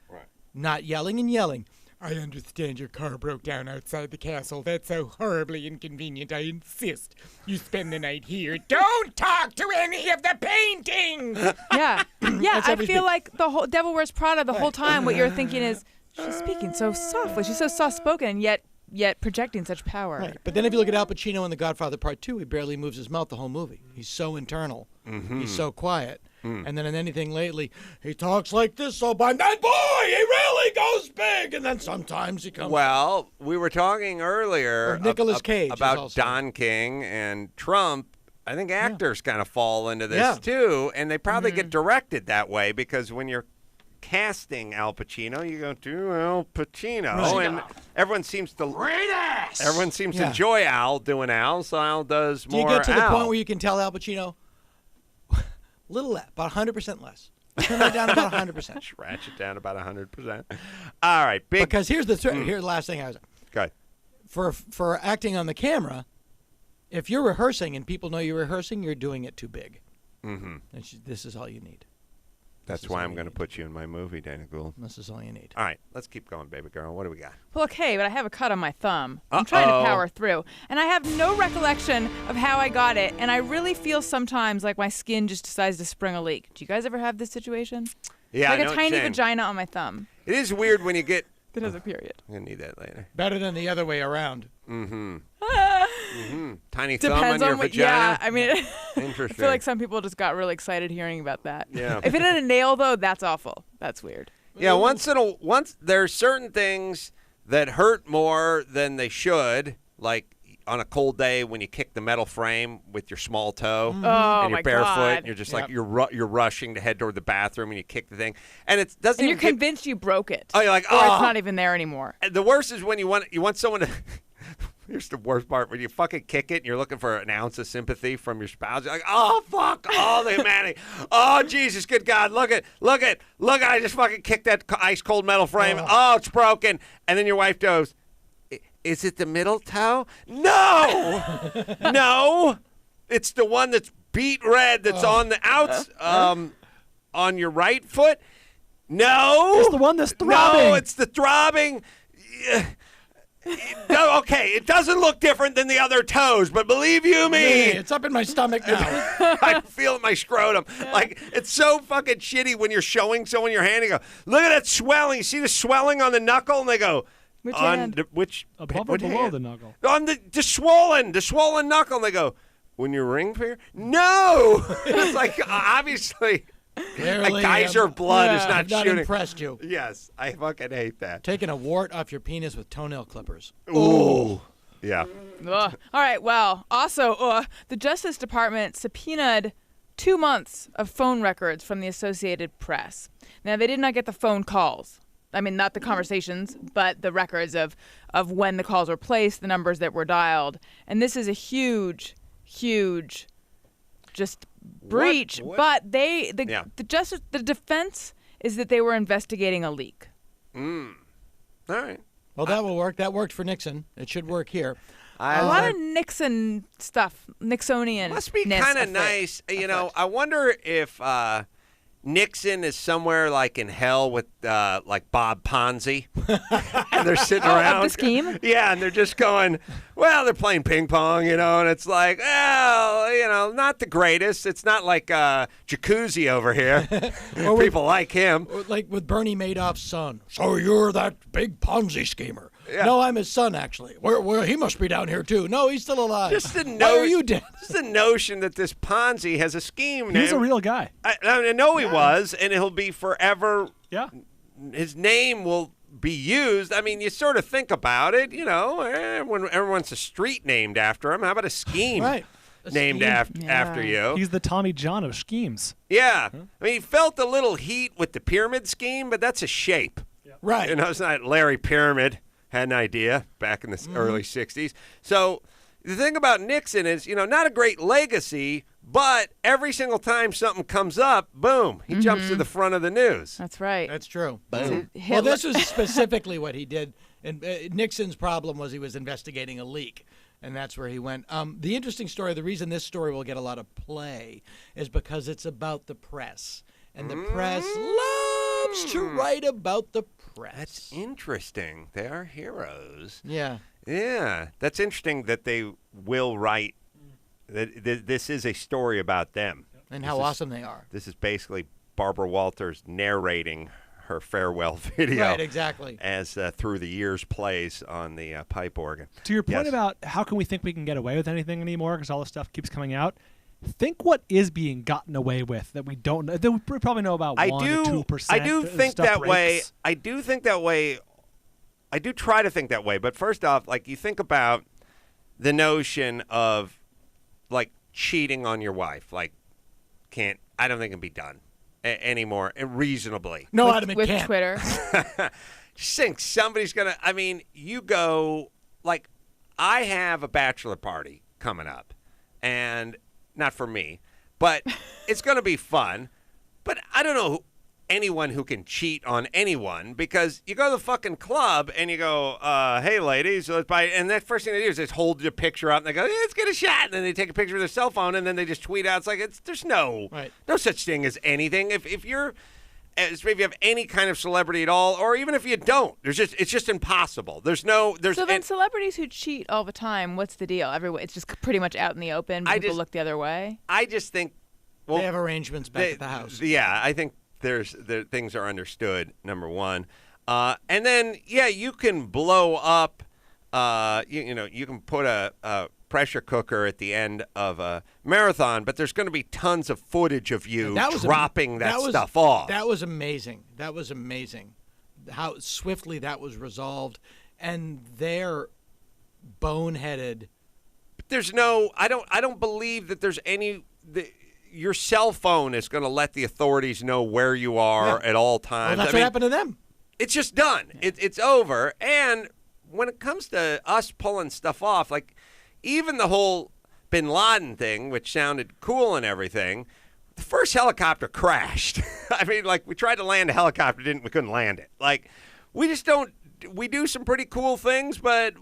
not yelling and yelling. I understand your car broke down outside the castle. That's so horribly inconvenient. I insist you spend the night here. Don't talk to any of the paintings. Yeah. I feel like the whole Devil Wears Prada the whole time. What you're thinking is she's speaking so softly. She's so soft-spoken, yet projecting such power. Right. But then if you look at Al Pacino in The Godfather Part 2, he barely moves his mouth the whole movie. He's so internal. He's so quiet. And then in anything lately, he talks like this, so by that boy, he really goes big. And then sometimes he comes. Well, we were talking earlier Nicolas Cage about Don King and Trump. I think actors kind of fall into this too, and they probably get directed that way because when you're casting Al Pacino, you go to Al Pacino, and everyone seems to enjoy Al doing Al, so Al does more. Do you get to Al. the point where you can tell Al Pacino? Little less, about 100% less. Turn it down about 100%. Scratch it down about 100%. All right, big. Because here's the last thing I was. Go ahead. For acting on the camera, if you're rehearsing and people know you're rehearsing, you're doing it too big. Mm-hmm. This is all you need. That's why I'm going to put you in my movie, Dana Gould. This is all you need. All right, let's keep going, baby girl. What do we got? Well, okay, but I have a cut on my thumb. I'm trying to power through. And I have no recollection of how I got it. And I really feel sometimes like my skin just decides to spring a leak. Do you guys ever have this situation? Yeah, like a tiny vagina on my thumb. It is weird when you get... That has a period. I'm going to need that later. Better than the other way around. Mm-hmm. Mm-hmm. Tiny thumb on your vagina? Yeah, I mean, interesting. I feel like some people just got really excited hearing about that. Yeah. If it had a nail, though, that's awful. That's weird. Yeah, once there's certain things that hurt more than they should, like on a cold day when you kick the metal frame with your small toe and you're barefoot, God. and you're just like you're rushing to head toward the bathroom and you kick the thing, and it doesn't. And you're convinced you broke it. Oh, you're like, or it's not even there anymore. And the worst is when you want someone to. Here's the worst part: when you fucking kick it and you're looking for an ounce of sympathy from your spouse. You're like, oh fuck, oh the humanity, oh Jesus, good God, look at! I just fucking kicked that ice cold metal frame. Oh, it's broken. And then your wife goes, is it the middle toe? No, no, it's the one that's beet red that's on the outs on your right foot. No, it's the one that's throbbing. No, it's the throbbing. No, okay, it doesn't look different than the other toes, but believe you me, it's up in my stomach now. I feel it in my scrotum. Like, it's so fucking shitty when you're showing someone your hand and go, look at that swelling. You see the swelling on the knuckle? And they go, which on hand? Above or below the knuckle? On the swollen knuckle. And they go, when your ring finger? No! It's like, obviously... Clearly, a geyser of blood is not not shooting. Impressed you. Yes, I fucking hate that. Taking a wart off your penis with toenail clippers. Ooh. Yeah. Ugh. All right, well, also, the Justice Department subpoenaed 2 months of phone records from the Associated Press. Now, they did not get the phone calls. I mean, not the conversations, but the records of when the calls were placed, the numbers that were dialed. And this is a huge just breach. What? But the defense is that they were investigating a leak. All right. Well, that will work. That worked for Nixon. It should work here. A lot of Nixon stuff, Nixonian. Must be kind of nice. You know, I wonder if Nixon is somewhere like in hell with like Bob Ponzi, and they're sitting around. The scheme? Yeah, and they're just going, well, they're playing ping pong, you know, and it's like, well, you know, not the greatest. It's not like Jacuzzi over here. Or people like him. Or like with Bernie Madoff's son. So you're that big Ponzi schemer. Yeah. No, I'm his son, actually. Well, he must be down here, too. No, he's still alive. Just the Why are you dead? Just the notion that this Ponzi has a scheme. He's a real guy. I know he was, and he'll be forever. Yeah. His name will be used. I mean, you sort of think about it, you know, everyone's a street named after him. How about a scheme named after you? He's the Tommy John of schemes. Yeah. I mean, he felt a little heat with the pyramid scheme, but that's a shape. Yeah. Right. You know, it's not Larry Pyramid. Had an idea back in the early 60s. So the thing about Nixon is, you know, not a great legacy, but every single time something comes up, boom, he jumps to the front of the news. That's right. That's true. Boom. Well, this was specifically what he did. And Nixon's problem was he was investigating a leak. And that's where he went. The interesting story, the reason this story will get a lot of play is because it's about the press. And the press loves to write about the press. That's interesting. They are heroes. Yeah. Yeah. That's interesting that they will write. This is a story about them. And how awesome they are. This is basically Barbara Walters narrating her farewell video. Right, exactly. As through the years plays on the pipe organ. To your point about how can we think we can get away with anything anymore because all this stuff keeps coming out, think what is being gotten away with that we don't know. That we probably know about 1 to 2%. I do think that way. I do think that way. I do try to think that way. But first off, like you think about the notion of like cheating on your wife. Like I don't think it can be done anymore reasonably. No, Adam, it with can't. Twitter. Just think somebody's going to, I mean, you go, like, I have a bachelor party coming up. And not for me, but it's going to be fun. But I don't know anyone who can cheat on anyone, because you go to the fucking club and you go, hey, ladies, let's buy, and that first thing they do is just hold your picture up and they go, let's get a shot, and then they take a picture of their cell phone and then they just tweet out. It's like, there's no such thing as anything. If you have any kind of celebrity at all, or even if you don't, it's just impossible. So then celebrities who cheat all the time, what's the deal? It's just pretty much out in the open. People look the other way. I just think they have arrangements back at the house. Yeah, I think things are understood, number one. And then, you can blow up, you can put a pressure cooker at the end of a marathon, but there's going to be tons of footage of you dropping that stuff off. That was amazing. How swiftly that was resolved. And they're boneheaded. But there's I don't believe that there's any... your cell phone is going to let the authorities know where you are at all times. Well, that's what happened to them. It's just done. Yeah. It's over. And when it comes to us pulling stuff off, like even the whole Bin Laden thing, which sounded cool and everything, the first helicopter crashed. I mean, like, we tried to land a helicopter, we couldn't land it. Like, we just don't, we do some pretty cool things, but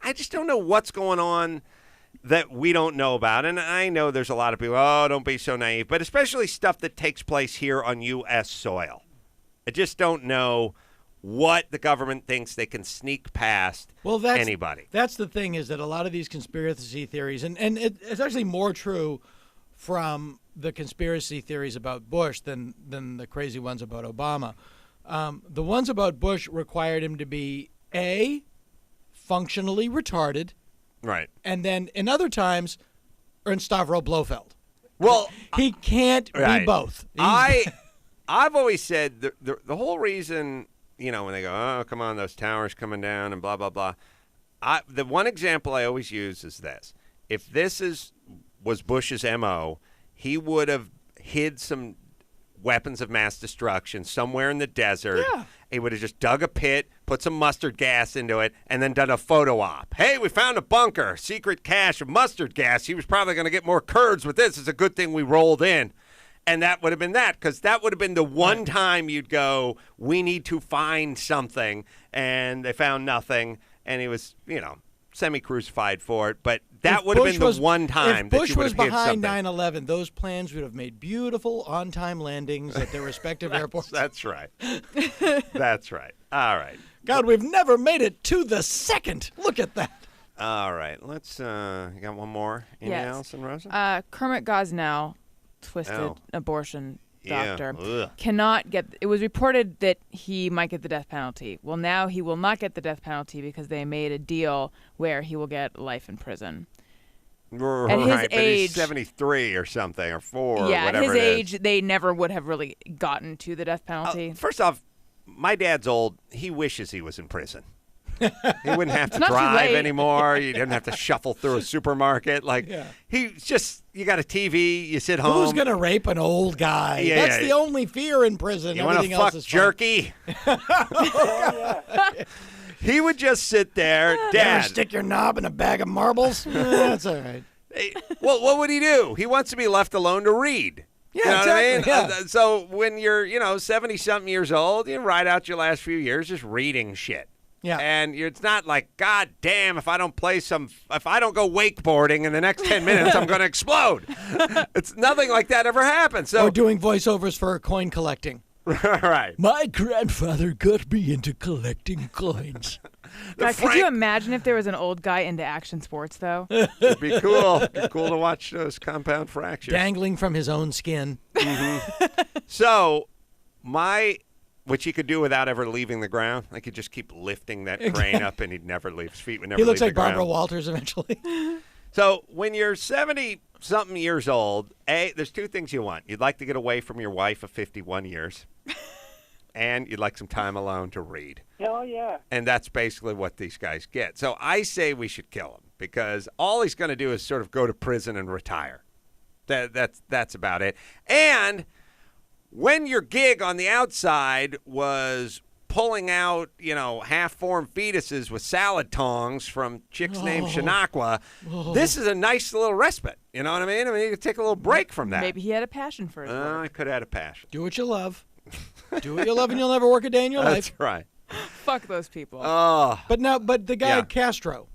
I just don't know what's going on that we don't know about. And I know there's a lot of people, don't be so naive, but especially stuff that takes place here on U.S. soil. I just don't know what the government thinks they can sneak past anybody. That's the thing, is that a lot of these conspiracy theories, and it's actually more true from the conspiracy theories about Bush than the crazy ones about Obama. The ones about Bush required him to be, A, functionally retarded, right, and then in other times, Ernst Stavro Blofeld. Well, he can't be both. I've always said the whole reason, when they go, oh, come on, those towers coming down and blah, blah, blah. The one example I always use is this. If this was Bush's M.O., he would have hid some weapons of mass destruction somewhere in the desert. Yeah. He would have just dug a pit, put some mustard gas into it, and then done a photo op. Hey, we found a bunker, secret cache of mustard gas. He was probably going to get more Kurds with this. It's a good thing we rolled in. And that would have been that, because that would have been the one time you'd go, we need to find something. And they found nothing. And he was, semi-crucified for it. But that would have been the one time that you would have hit something. If Bush was behind 9/11, those plans would have made beautiful on-time landings at their respective airports. That's right. That's right. All right. God, we've never made it to the second. Look at that. All right. Let's, you got one more? Anything else, Rosa? Kermit Gosnell, twisted abortion doctor, cannot get. It was reported that he might get the death penalty. Well, now he will not get the death penalty because they made a deal where he will get life in prison. Right, at his but age, he's 73 or something, or 4, yeah, or whatever at his it age, is. They never would have really gotten to the death penalty. First off, my dad's old. He wishes he was in prison. He wouldn't have to drive anymore. You didn't have to shuffle through a supermarket. He's just, you got a TV, you sit home. Who's going to rape an old guy? Yeah, That's the only fear in prison. You want to fuck jerky? He would just sit there. Dad. Ever stick your knob in a bag of marbles? That's all right. Well, what would he do? He wants to be left alone to read. Yeah, you know exactly. what I mean? So when you're, 70-something years old, you ride out your last few years just reading shit. Yeah. And it's not like, God damn, if I don't go wakeboarding in the next 10 minutes, I'm going to explode. It's nothing like that ever happened. So or doing voiceovers for coin collecting. Right. My grandfather got me into collecting coins. God, could you imagine if there was an old guy into action sports, though? It'd be cool. It'd be cool to watch those compound fractures. Dangling from his own skin. Mm-hmm. So, which he could do without ever leaving the ground. Like, he'd just keep lifting that crane up, and he'd never leave. His feet would never leave the ground. He looks like Barbara Walters eventually. So when you're 70-something years old, there's two things you want. You'd like to get away from your wife of 51 years, and you'd like some time alone to read. Hell yeah. And that's basically what these guys get. So I say we should kill him, because all he's going to do is sort of go to prison and retire. That's about it. And when your gig on the outside was pulling out, half-formed fetuses with salad tongs from chicks named Shanakwa. This is a nice little respite. You know what I mean? You could take a little break from that. Maybe he had a passion for it. I could have had a passion. Do what you love. Do what you love, and you'll never work a day in your life. That's right. Fuck those people. But the guy Castro.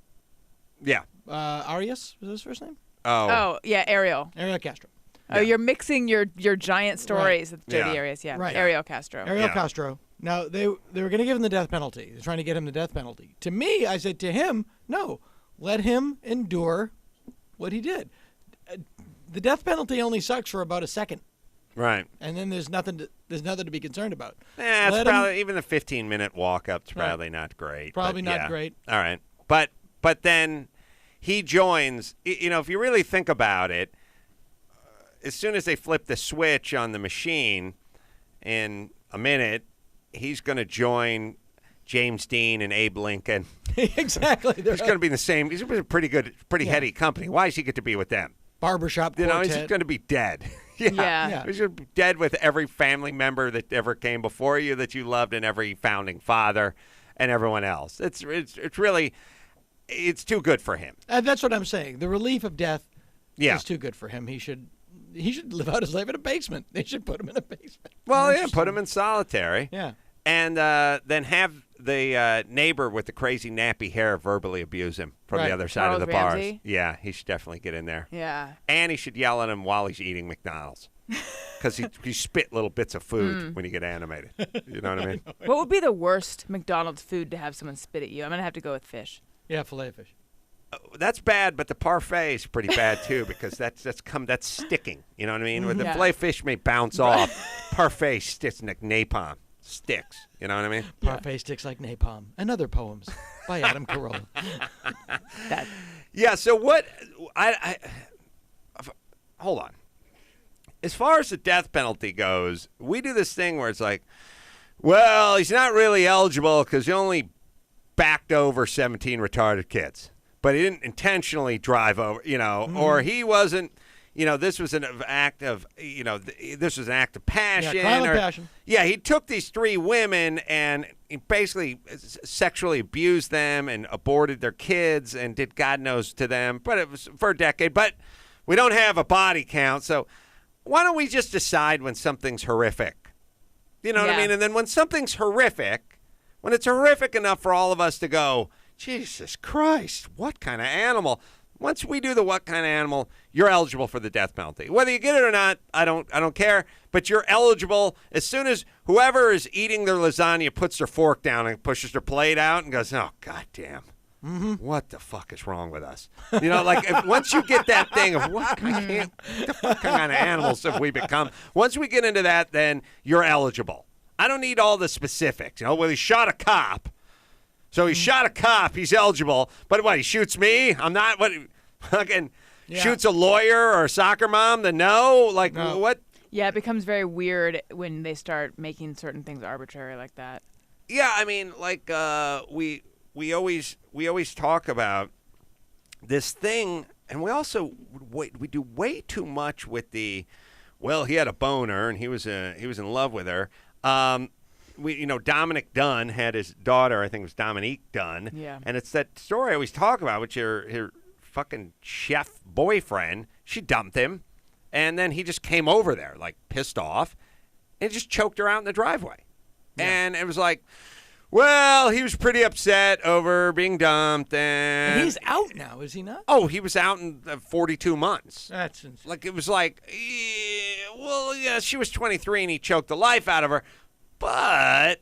Yeah. Arias was his first name? Oh, yeah, Ariel. Ariel Castro. Oh, you're mixing your giant stories with J.D. Arias. Yeah, right. Ariel Castro. Ariel Castro. Now, they were going to give him the death penalty. They're trying to get him the death penalty. To me, I said to him, no, let him endure what he did. The death penalty only sucks for about a second. Right. And then there's nothing to be concerned about. It's probably even the 15-minute walk-up's probably not great. Probably not great. All right. But then he joins, if you really think about it, as soon as they flip the switch on the machine in a minute, he's going to join James Dean and Abe Lincoln. Exactly. He's going to be the same. He's a pretty heady company. Why does he get to be with them? Barbershop quartet. He's going to be dead. Yeah. He's going to be dead with every family member that ever came before you that you loved, and every founding father and everyone else. It's really, it's too good for him. That's what I'm saying. The relief of death is too good for him. He should live out his life in a basement. They should put him in a basement. Well, put him in solitary. Yeah. And then have the neighbor with the crazy nappy hair verbally abuse him from the other side of the bars. Yeah, he should definitely get in there. Yeah. And he should yell at him while he's eating McDonald's. Because he spit little bits of food when you get animated. You know what I mean? What would be the worst McDonald's food to have someone spit at you? I'm going to have to go with fish. Yeah, filet of fish. That's bad, but the parfait is pretty bad too because that's sticking. You know what I mean? Where the filet fish may bounce off, parfait sticks like napalm. Sticks. You know what I mean? Parfait sticks like napalm. And other poems by Adam Carolla. Yeah, so what I hold on. As far as the death penalty goes, we do this thing where it's like, well, he's not really eligible because he only backed over 17 retarded kids. But he didn't intentionally drive over, or he wasn't, this was an act of, this was an act of passion. Yeah, crime of passion. Yeah, he took these 3 women and he basically sexually abused them and aborted their kids and did God knows to them. But it was for a decade. But we don't have a body count, so why don't we just decide when something's horrific? You know what I mean? And then when something's horrific, when it's horrific enough for all of us to go, Jesus Christ, what kind of animal? Once we do the what kind of animal, you're eligible for the death penalty. Whether you get it or not, I don't care. But you're eligible as soon as whoever is eating their lasagna puts their fork down and pushes their plate out and goes, oh, goddamn. What the fuck is wrong with us? Once you get that thing of what kind of animals have we become? Once we get into that, then you're eligible. I don't need all the specifics. Well, he shot a cop. So he shot a cop. He's eligible. But what, he shoots me? I'm not. What? Fucking shoots a lawyer or a soccer mom? Then no? No. What? Yeah, it becomes very weird when they start making certain things arbitrary like that. Yeah, I mean, we always talk about this thing, and we also we do way too much with the, well, he had a boner and he was in love with her. Dominic Dunn had his daughter, I think it was Dominique Dunn. Yeah. And it's that story I always talk about, which her fucking chef boyfriend, she dumped him, and then he just came over there, pissed off, and just choked her out in the driveway. Yeah. And it was like, well, he was pretty upset over being dumped. And he's out now, is he not? Oh, he was out in 42 months. That's insane. It was she was 23 and he choked the life out of her. But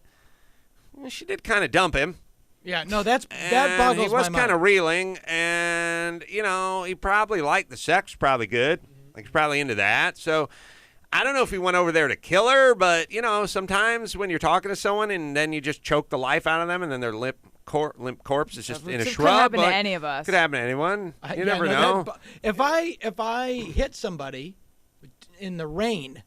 she did kind of dump him. Yeah, no, that boggles my mind. He was kind of reeling, and, he probably liked the sex, probably good. He's probably into that. So I don't know if he went over there to kill her, but, sometimes when you're talking to someone and then you just choke the life out of them and then their limp corpse is just in a shrub. Could happen to any of us. Could happen to anyone. You never know. If I hit somebody in the rain,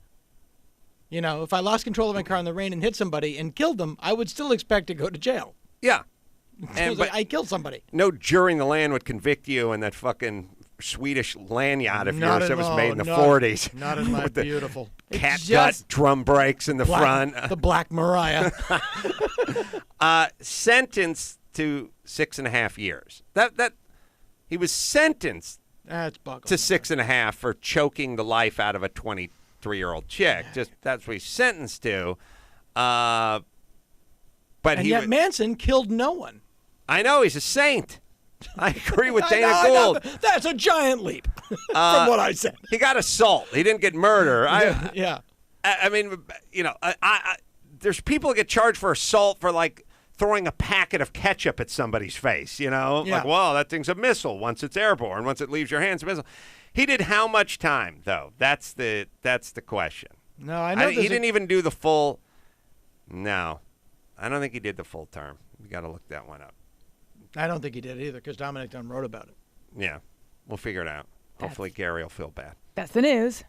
if I lost control of my car in the rain and hit somebody and killed them, I would still expect to go to jail. Yeah. But I killed somebody. No jury in the land would convict you in that fucking Swedish land yacht of yours that was made in the 40s. Not in my beautiful. Catgut drum breaks in the front. The Black Mariah. Sentenced to 6.5 years. That he was sentenced to 6.5 for choking the life out of a 23-year-old chick. That's what he's sentenced to. But yet Manson killed no one. I know, he's a saint. I agree with Dana Gould. That's a giant leap from what I said. He got assault. He didn't get murder. Yeah. I mean, there's people who get charged for assault for like throwing a packet of ketchup at somebody's face. Like, well, that thing's a missile. Once it's airborne, once it leaves your hands, a missile. He did how much time though? That's the question. No, I know he didn't even do the full. No, I don't think he did the full term. We got to look that one up. I don't think he did either because Dominic Dunn wrote about it. Yeah, we'll figure it out. Hopefully, Gary will feel bad. That's the news.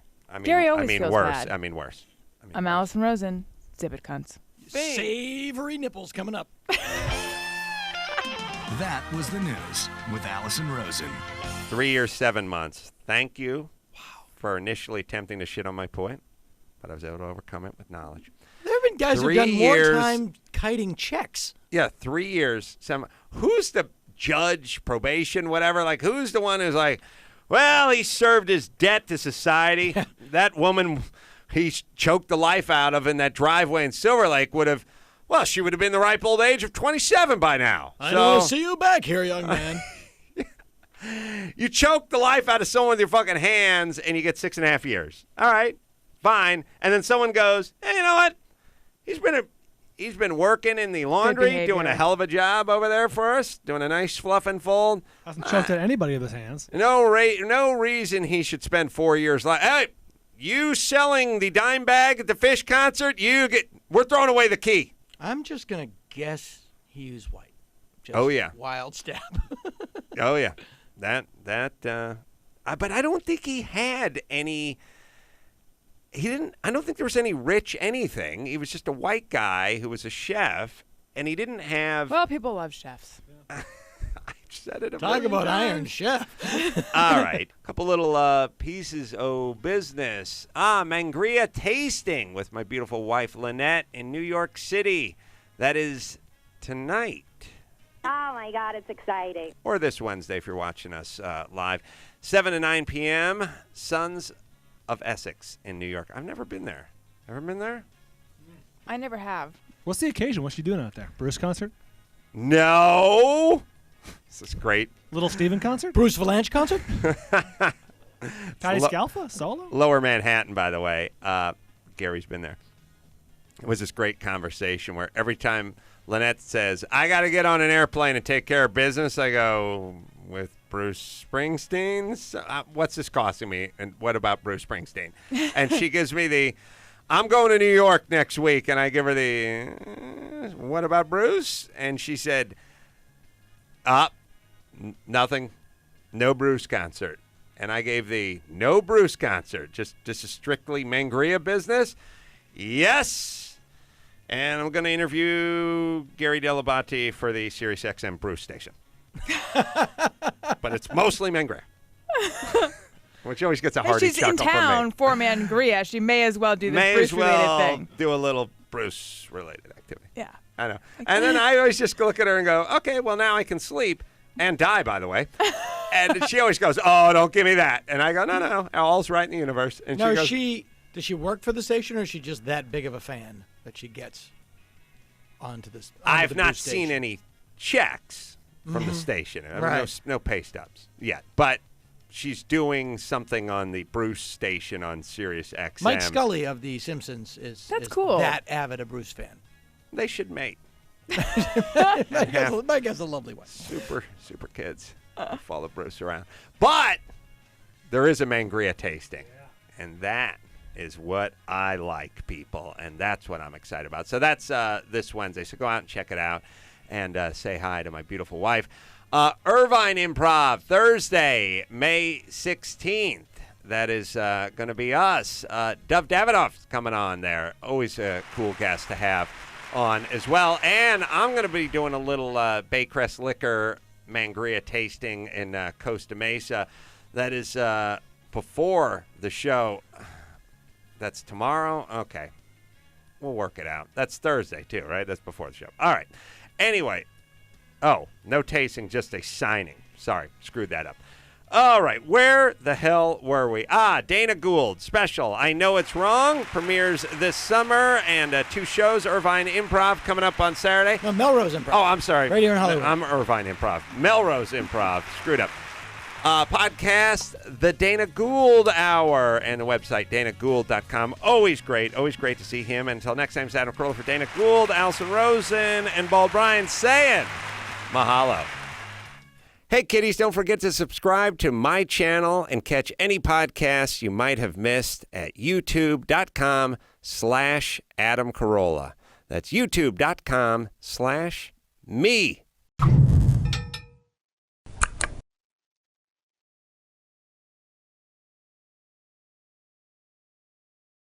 Gary always feels worse. bad. Worse. I'm Alison Rosen. Zip it, cunts. Savory nipples coming up. That was the news with Alison Rosen. 3 years, 7 months. Thank you for initially attempting to shit on my point, but I was able to overcome it with knowledge. There have been guys who've done more time kiting checks. Yeah, 3 years, 7. Who's the judge, probation, whatever? Like, who's the one who's like, well, he served his debt to society. That woman he choked the life out of in that driveway in Silver Lake she would have been the ripe old age of 27 by now. I don't see you back here, young man. You choked the life out of someone with your fucking hands, and you get 6.5 years. All right, fine. And then someone goes, hey, you know what? He's been working in the laundry, doing a hell of a job over there for us, doing a nice fluff and fold. Hasn't choked at anybody with his hands. No reason he should spend 4 years like, hey, you selling the dime bag at the Fish concert, we're throwing away the key. I'm just going to guess he was white. Wild stab. Oh, yeah. But I don't think he had any... I don't think there was any rich anything. He was just a white guy who was a chef, and he didn't have... Well, people love chefs. I said it. Talk about Iron Chef. All right. A couple little pieces of business. Mangria tasting with my beautiful wife, Lynette, in New York City. That is tonight. Oh, my God, it's exciting. Or this Wednesday if you're watching us live. 7 to 9 p.m., Sons of Essex in New York. I've never been there. Ever been there? I never have. What's the occasion? What's she doing out there? Bruce concert? No. This is great. Little Steven concert? Bruce Valanche concert? Patty Scalfa solo? Lower Manhattan, by the way. Gary's been there. It was this great conversation where every time Lynette says, I got to get on an airplane and take care of business, I go, with Bruce Springsteen's? What's this costing me? And what about Bruce Springsteen? And she gives me I'm going to New York next week. And I give her what about Bruce? And she said, nothing. No Bruce concert. And I gave no Bruce concert. Just a strictly Mangria business. Yes. And I'm going to interview Gary Delabate for the Sirius XM Bruce station. But it's mostly Mangria. Which always gets a hearty chuckle from me. She's in town for Mangria. She may as well do this Bruce-related thing. Do a little Bruce-related activity. Yeah. I know. And then I always just look at her and go, okay, well, now I can sleep and die, by the way. And she always goes, oh, don't give me that. And I go, no, all's right in the universe. And now, she goes, does she work for the station, or is she just that big of a fan that she gets onto this? I've not seen any checks from the station. I mean, no pay stubs yet. But she's doing something on the Bruce station on Sirius XM. Mike Scully of The Simpsons is cool. That avid a Bruce fan. They should mate. Mike has a lovely wife. Super kids. Follow Bruce around. But there is a Mangria tasting. And that is what I like, people. And that's what I'm excited about. So that's this Wednesday. So go out and check it out and say hi to my beautiful wife. Irvine Improv, Thursday, May 16th. That is going to be us. Dov Davidoff's coming on there. Always a cool guest to have on as well. And I'm going to be doing a little Baycrest Liquor Mangria tasting in Costa Mesa. That is before the show. That's tomorrow? Okay. We'll work it out. That's Thursday, too, right? That's before the show. All right. Anyway. Oh, no tasting, just a signing. Sorry, screwed that up. All right, where the hell were we? Dana Gould, special. I Know It's Wrong, premieres this summer, and 2 shows, Irvine Improv coming up on Saturday. No, Melrose Improv. Oh, I'm sorry. Right here in Hollywood. I'm Irvine Improv. Melrose Improv. Screwed up. Podcast, The Dana Gould Hour, and the website, danagould.com. Always great to see him. Until next time, it's Adam Carolla for Dana Gould, Alison Rosen, and Bald Bryan saying mahalo. Hey, kiddies, don't forget to subscribe to my channel and catch any podcasts you might have missed at youtube.com/Adam Carolla. That's youtube.com/me.